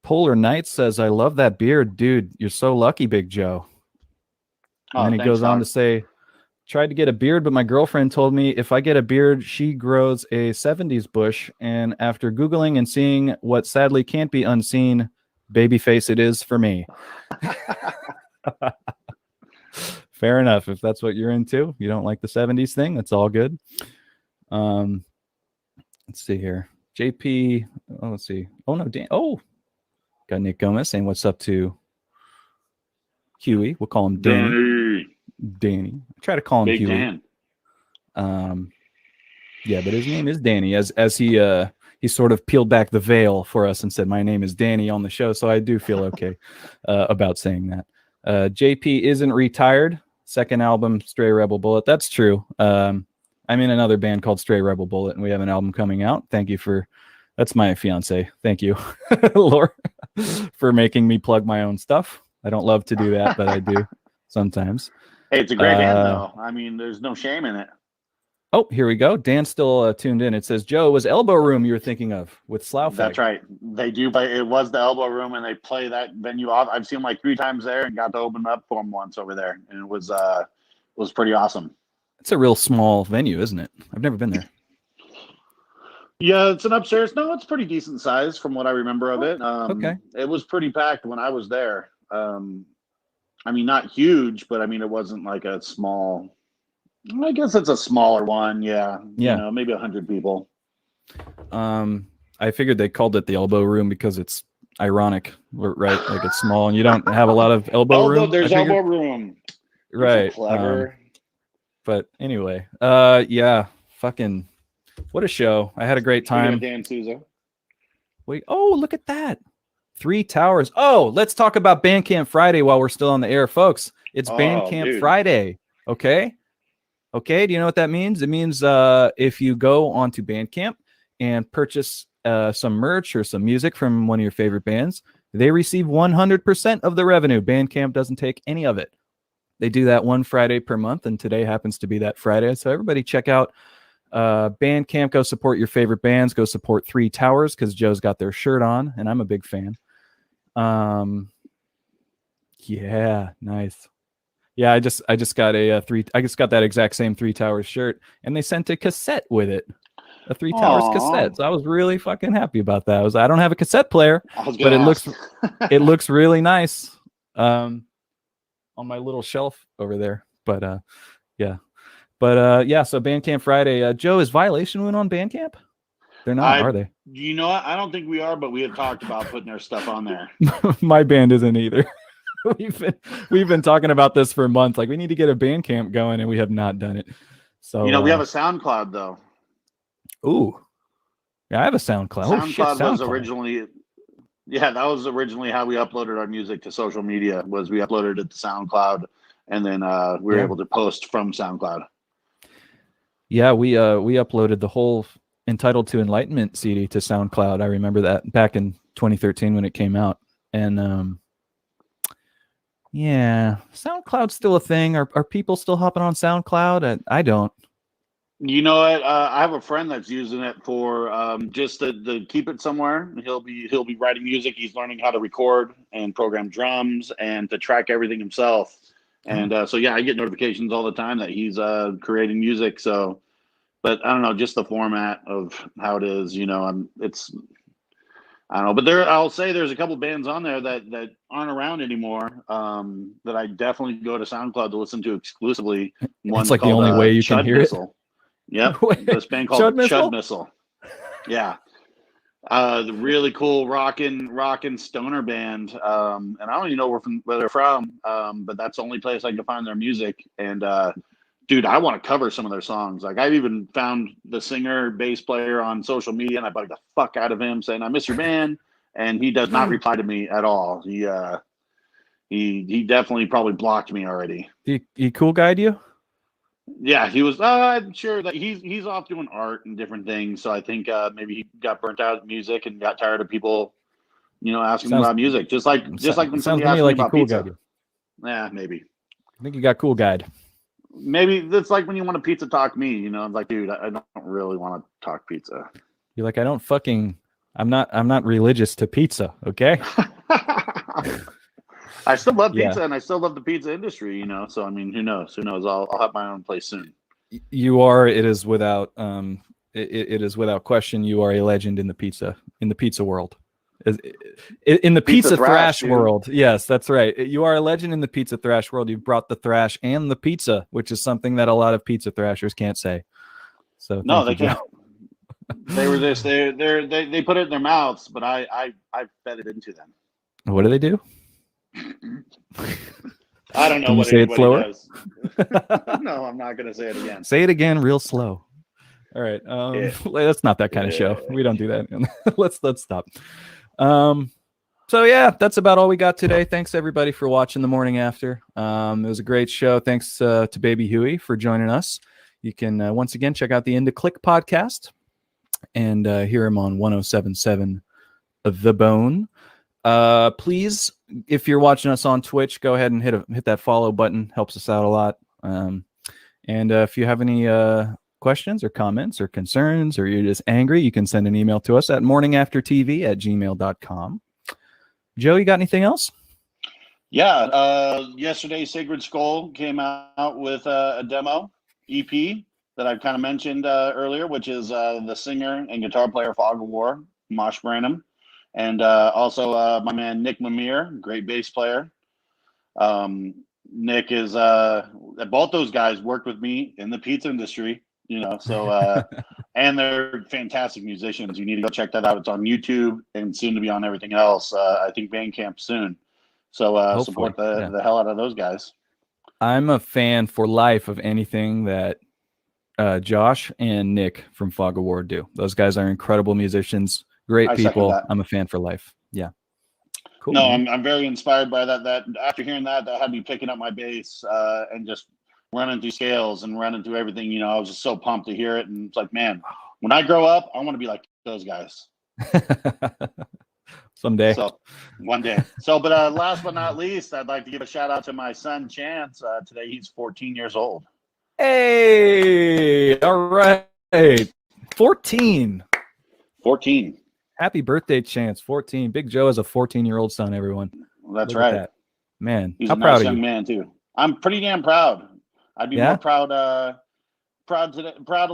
[SPEAKER 2] Polar Knight says, I love that beard, dude. You're so lucky, Big Joe. And then he goes on to say, tried to get a beard, but my girlfriend told me if I get a beard, she grows a 70s bush. And after Googling and seeing what sadly can't be unseen, babyface it is for me. Fair enough. If that's what you're into, you don't like the 70s thing, that's all good. Let's see here. JP. Oh, let's see. Oh, no. Dan. Oh, got Nick Gomez saying what's up to Huey. We'll call him Danny. I try to call him
[SPEAKER 3] Big
[SPEAKER 2] Huey. Dan. Yeah, but his name is Danny. As he sort of peeled back the veil for us and said, my name is Danny on the show. So I do feel okay about saying that. JP isn't retired. Second album, Stray Rebel Bullet. That's true. I'm in another band called Stray Rebel Bullet, and we have an album coming out. Thank you that's my fiance. Thank you, Laura, for making me plug my own stuff. I don't love to do that, but I do sometimes.
[SPEAKER 3] Hey, it's a great band, though. I mean, there's no shame in it.
[SPEAKER 2] Oh, here we go. Dan's still tuned in. It says, Joe, it was Elbow Room you were thinking of with Slough.
[SPEAKER 3] That's right. They do play. It was the Elbow Room, and they play that venue. I've seen them like 3 times there and got to open up for them once over there. And it was pretty awesome.
[SPEAKER 2] It's a real small venue, isn't it? I've never been there.
[SPEAKER 3] Yeah, it's an upstairs. No, it's pretty decent size from what I remember of it.
[SPEAKER 2] Okay.
[SPEAKER 3] It was pretty packed when I was there. I mean, not huge, but I mean, it wasn't like a small. I guess it's a smaller one. Yeah.
[SPEAKER 2] Yeah.
[SPEAKER 3] You know, maybe 100 people.
[SPEAKER 2] I figured they called it the Elbow Room because it's ironic, right? Like it's small and you don't have a lot of elbow room.
[SPEAKER 3] There's elbow room.
[SPEAKER 2] Right.
[SPEAKER 3] So clever.
[SPEAKER 2] But anyway, yeah, fucking, what a show. I had a great time.
[SPEAKER 3] Dan Souza.
[SPEAKER 2] Wait, oh, look at that. 3 Towers. Oh, let's talk about Bandcamp Friday while we're still on the air, folks. It's Bandcamp Friday. Okay. Okay. Do you know what that means? It means if you go onto Bandcamp and purchase some merch or some music from one of your favorite bands, they receive 100% of the revenue. Bandcamp doesn't take any of it. They do that one Friday per month, and today happens to be that Friday. So everybody check out Bandcamp, go support your favorite bands. Go support Three Towers because Joe's got their shirt on, and I'm a big fan. Yeah, nice. Yeah, I just got I just got that exact same Three Towers shirt, and they sent a cassette with it, a Three Towers
[SPEAKER 3] Aw.
[SPEAKER 2] cassette. So I was really fucking happy about that. I don't have a cassette player,
[SPEAKER 3] I was
[SPEAKER 2] but
[SPEAKER 3] gonna ask.
[SPEAKER 2] it looks really nice on my little shelf over there. But yeah. But yeah, so Bandcamp Friday. Joe, is Violation Wound on Bandcamp? They're not, are they?
[SPEAKER 3] You know what? I don't think we are, but we have talked about putting their stuff on there.
[SPEAKER 2] My band isn't either. we've been talking about this for a month. Like, we need to get a Bandcamp going, and we have not done it. So
[SPEAKER 3] we have a SoundCloud though.
[SPEAKER 2] Ooh, yeah, I have a SoundCloud.
[SPEAKER 3] SoundCloud was originally, that was originally how we uploaded our music to social media. Was we uploaded it to SoundCloud, and then we were able to post from SoundCloud. Yeah, we uploaded the whole Entitled to Enlightenment CD to SoundCloud. I remember that back in 2013 when it came out, and yeah, SoundCloud's still a thing. Are people still hopping on SoundCloud? I don't. You know what? I have a friend that's using it for just to keep it somewhere. He'll be writing music. He's learning how to record and program drums and to track everything himself. And so yeah, I get notifications all the time that he's creating music. So, but I don't know, just the format of how it is. I don't know, but I'll say there's a couple bands on there that aren't around anymore that I definitely go to SoundCloud to listen to exclusively. One's
[SPEAKER 2] like the only way you can hear
[SPEAKER 3] Missile. Yep, this band called Chud Missile. Yeah, the really cool rockin' stoner band, and I don't even know where they're from, but that's the only place I can find their music. And dude, I want to cover some of their songs. Like, I've even found the singer, bass player on social media, and I bugged the fuck out of him saying, "I miss your band," and he does not reply to me at all. He definitely probably blocked me already. He cool guyed you? Yeah, he was. I'm sure that he's off doing art and different things. So I think maybe he got burnt out of music and got tired of people, asking about music. Just like when somebody asked me about pizza. Yeah, maybe. I think you got cool guyed. Maybe that's like when you want to pizza talk me. I'm like, dude, I don't really want to talk pizza. You're like, I'm not religious to pizza. Okay. I still love pizza, and I still love the pizza industry, So I mean, who knows? I'll have my own place soon. You are. It is without it is without question. You are a legend in the pizza world. In the pizza thrash world. Yes, that's right. You are a legend in the pizza thrash world. You've brought the thrash and the pizza, which is something that a lot of pizza thrashers can't say. So no, they can't. They were this. They put it in their mouths, but I fed it into them. What do they do? I don't know. Can you say it slower? Does. No, I'm not going to say it again. Say it again, real slow. All right. That's not that kind of show. We don't do that. Let's stop. So yeah, that's about all we got today. Thanks everybody for watching the morning after. It was a great show. Thanks to Baby Huey for joining us. You can once again check out the Into Click podcast and hear him on 107.7 The Bone. Please, if you're watching us on Twitch, go ahead and hit that follow button. Helps us out a lot. And if you have any questions or comments or concerns, or you're just angry, you can send an email to us at morningaftertv@gmail.com. Joe, you got anything else? Yeah. Yesterday, Sacred Skull came out with a demo EP that I kind of mentioned earlier, which is the singer and guitar player Fog of War, Mosh Branham. And also my man Nick Lemire, great bass player. Nick is both those guys worked with me in the pizza industry, so and they're fantastic musicians. You need to go check that out. It's on YouTube and soon to be on everything else. I think Bandcamp soon. So support the hell out of those guys. I'm a fan for life of anything that Josh and Nick from Fog of War do. Those guys are incredible musicians. Great people. I'm a fan for life. Yeah. Cool. No, I'm very inspired by that. That after hearing that had me picking up my bass and just running through scales and running through everything. I was just so pumped to hear it. And it's like, man, when I grow up, I want to be like those guys. Someday. So one day. But last but not least, I'd like to give a shout out to my son, Chance. Today he's 14 years old. Hey, all right.
[SPEAKER 2] Hey, 14.
[SPEAKER 3] 14.
[SPEAKER 2] Happy birthday, Chance. 14. Big Joe has a 14-year-old son, everyone.
[SPEAKER 3] Well, that's
[SPEAKER 2] Look at
[SPEAKER 3] right.
[SPEAKER 2] that. Man,
[SPEAKER 3] He's
[SPEAKER 2] how
[SPEAKER 3] a
[SPEAKER 2] proud
[SPEAKER 3] nice
[SPEAKER 2] are
[SPEAKER 3] young
[SPEAKER 2] you?
[SPEAKER 3] man too. I'm pretty damn proud. I'd be
[SPEAKER 2] Yeah?
[SPEAKER 3] more proud a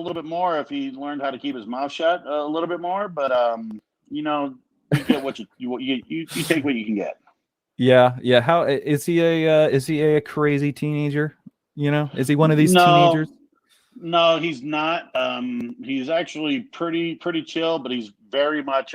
[SPEAKER 3] little bit more if he learned how to keep his mouth shut a little bit more. But you get what you take what you can get.
[SPEAKER 2] Yeah, yeah. How is he a crazy teenager? You know, is he one of these teenagers?
[SPEAKER 3] No, he's not. He's actually pretty chill, but he's very much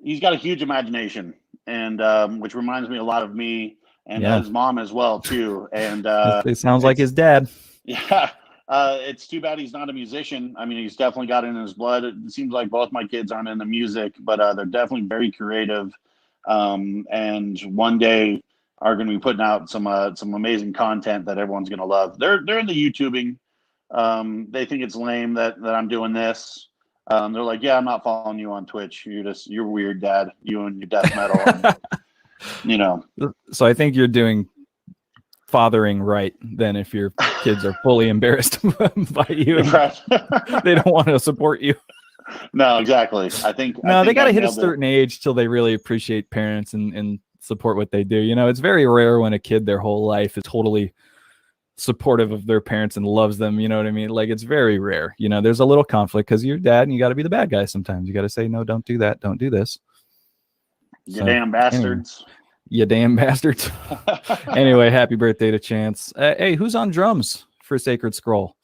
[SPEAKER 3] he's got a huge imagination, and which reminds me a lot of me and
[SPEAKER 2] Yeah.
[SPEAKER 3] his mom as well too. And
[SPEAKER 2] It sounds like his dad.
[SPEAKER 3] yeah, it's too bad he's not a musician. I mean, he's definitely got it in his blood. It seems like both my kids aren't into music, but they're definitely very creative. And one day are going to be putting out some amazing content that everyone's going to love. They're into YouTubing. They think it's lame that I'm doing this. They're like, yeah, I'm not following you on Twitch. You're weird, Dad. You and your death metal. And,
[SPEAKER 2] So I think you're doing fathering right then if your kids are fully embarrassed by you and
[SPEAKER 3] right.
[SPEAKER 2] they don't want to support you.
[SPEAKER 3] No, exactly.
[SPEAKER 2] They got to hit a certain age till they really appreciate parents and support what they do. You know, it's very rare when a kid their whole life is totally supportive of their parents and loves them. You know what I mean? Like, it's very rare. You know, there's a little conflict because you're dad and you got to be the bad guy sometimes. You got to say, no, don't do that. Don't do this.
[SPEAKER 3] You damn bastards.
[SPEAKER 2] Anyway, you damn bastards. Anyway, happy birthday to Chance. Hey, who's on drums for Sacred Scroll?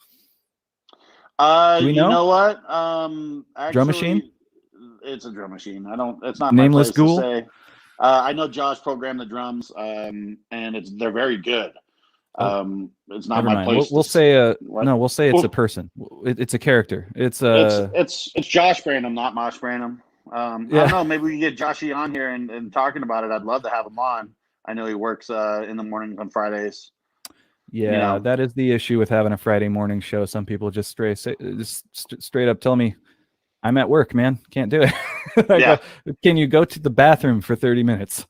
[SPEAKER 3] You know what? Actually,
[SPEAKER 2] drum machine?
[SPEAKER 3] It's a drum machine. It's not
[SPEAKER 2] Nameless
[SPEAKER 3] my place
[SPEAKER 2] Ghoul?
[SPEAKER 3] to say. I know Josh programmed the drums, and they're very good. It's not my place.
[SPEAKER 2] We'll say we'll say it's a person. It's a character. It's
[SPEAKER 3] Josh Branham, not Mosh Branham. I don't know. Maybe we can get Joshy on here and talking about it. I'd love to have him on. I know he works in the morning on Fridays.
[SPEAKER 2] Yeah, that is the issue with having a Friday morning show. Some people just straight up tell me, I'm at work, man. Can't do it. Go, can you go to the bathroom for 30 minutes?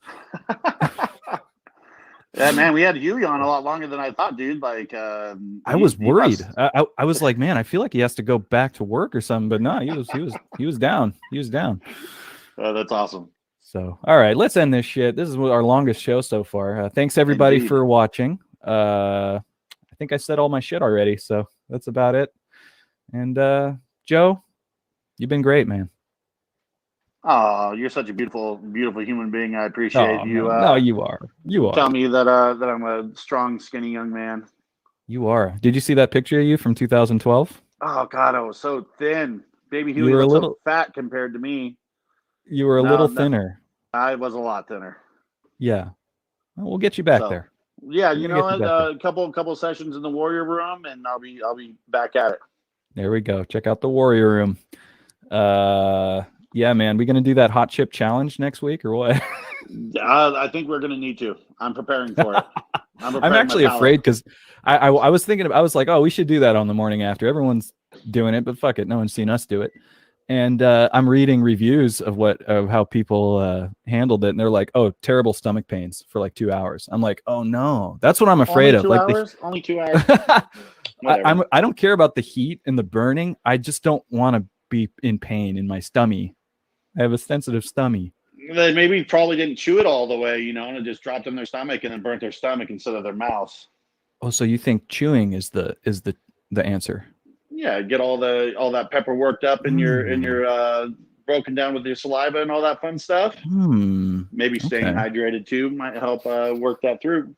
[SPEAKER 3] Yeah, man, we had Huey on a lot longer than I thought, dude. Like,
[SPEAKER 2] I was worried. I was like, man, I feel like he has to go back to work or something. But no, he was down. He was down.
[SPEAKER 3] That's awesome.
[SPEAKER 2] So, all right, let's end this shit. This is our longest show so far. Thanks everybody for watching. I think I said all my shit already, so that's about it. And Joe, you've been great, man.
[SPEAKER 3] Oh, you're such a beautiful, beautiful human being. I appreciate you.
[SPEAKER 2] No, you are. You are.
[SPEAKER 3] Tell me that I'm a strong, skinny young man.
[SPEAKER 2] You are. Did you see that picture of you from 2012?
[SPEAKER 3] Oh God, I was so thin. Baby Huey was so fat compared to me.
[SPEAKER 2] You were a little thinner.
[SPEAKER 3] I was a lot thinner.
[SPEAKER 2] Yeah. Well, we'll get you back there.
[SPEAKER 3] Yeah, you know what? A couple sessions in the Warrior Room, and I'll be back at it.
[SPEAKER 2] There we go. Check out the Warrior Room. Yeah, man. We gonna do that hot chip challenge next week or what?
[SPEAKER 3] I think we're gonna need to. I'm preparing for it.
[SPEAKER 2] I'm actually afraid because I was thinking. I was like, oh, we should do that on the morning after. Everyone's doing it, but fuck it, no one's seen us do it. And I'm reading reviews of how people handled it, and they're like, "Oh, terrible stomach pains for like 2 hours." I'm like, "Oh no, that's what I'm afraid of." Like
[SPEAKER 3] only 2 hours.
[SPEAKER 2] I don't care about the heat and the burning. I just don't want to be in pain in my stomach. I have a sensitive stomach.
[SPEAKER 3] They maybe probably didn't chew it all the way, and it just dropped in their stomach and then burnt their stomach instead of their mouth.
[SPEAKER 2] Oh, so you think chewing is the answer?
[SPEAKER 3] Yeah, get all that pepper worked up in your broken down with your saliva and all that fun stuff. Maybe staying hydrated too might help work that through.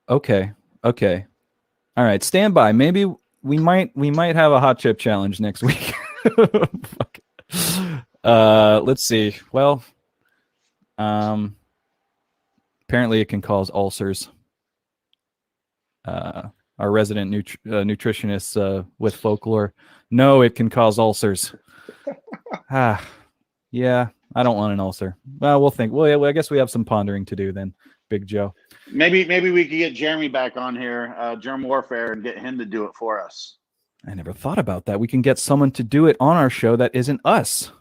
[SPEAKER 3] Okay. All right, stand by. Maybe we might have a hot chip challenge next week. Let's see. Well, apparently it can cause ulcers. Our resident nutritionist with folklore. No, it can cause ulcers. Yeah, I don't want an ulcer. Well, we'll think. Well, I guess we have some pondering to do then, Big Joe. Maybe we could get Jeremy back on here, Germ Warfare, and get him to do it for us. I never thought about that. We can get someone to do it on our show that isn't us.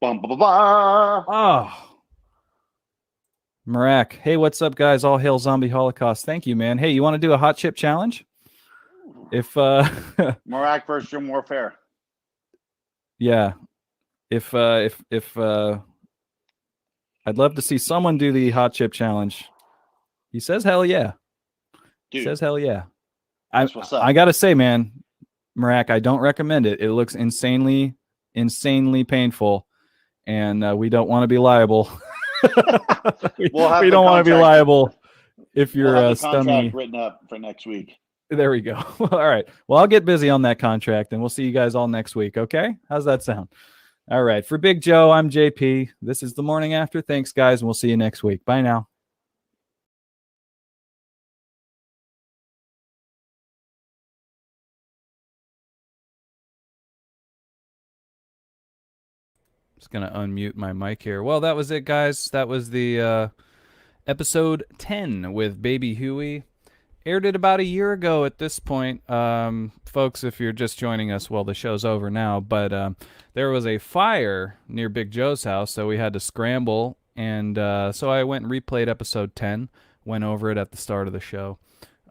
[SPEAKER 3] Oh. Marak. Hey, what's up, guys? All hail Zombie Holocaust. Thank you, man. Hey, you want to do a hot chip challenge?
[SPEAKER 2] If
[SPEAKER 3] Morak versus Jim Warfare.
[SPEAKER 2] yeah, if I'd love to see someone do the hot chip challenge. He says hell yeah.
[SPEAKER 3] Dude,
[SPEAKER 2] Says hell yeah.
[SPEAKER 3] that's what's up.
[SPEAKER 2] I gotta say, man, Marak, I don't recommend it. It looks insanely painful, and we don't want to be liable. we don't want to be liable if
[SPEAKER 3] We'll
[SPEAKER 2] you're
[SPEAKER 3] have the contract
[SPEAKER 2] stummy.
[SPEAKER 3] written up for next week.
[SPEAKER 2] There we go. All right. Well, I'll get busy on that contract, and we'll see you guys all next week. Okay? How's that sound? All right. For Big Joe, I'm JP. This is the morning after. Thanks, guys, and we'll see you next week. Bye now. Just gonna unmute my mic here. Well, that was it, guys. That was the episode 10 with Baby Huey. Aired it about a year ago at this point. Folks, if you're just joining us, well, the show's over now, but there was a fire near Big Joe's house, so we had to scramble, and so I went and replayed episode 10, went over it at the start of the show.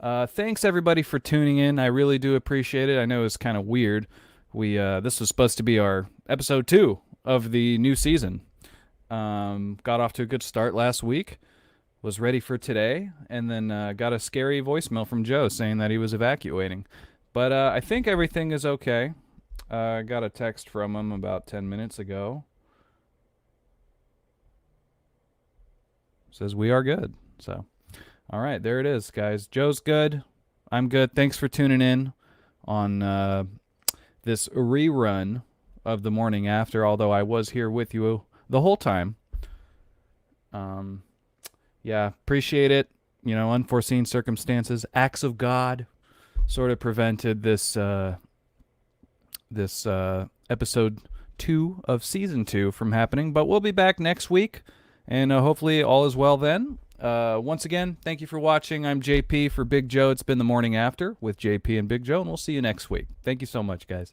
[SPEAKER 2] Thanks, everybody, for tuning in. I really do appreciate it. I know it's kind of weird. This was supposed to be our episode 2 of the new season. Got off to a good start last week. Was ready for today, and then got a scary voicemail from Joe saying that he was evacuating. But I think everything is okay. I got a text from him about 10 minutes ago. Says we are good. So, all right, there it is, guys. Joe's good. I'm good. Thanks for tuning in on this rerun of the morning after, although I was here with you the whole time. Yeah, appreciate it. You know, unforeseen circumstances, acts of God, sort of prevented this episode 2 of season 2 from happening. But we'll be back next week, and hopefully all is well then. Once again, thank you for watching. I'm JP for Big Joe. It's been the morning after with JP and Big Joe, and we'll see you next week. Thank you so much, guys.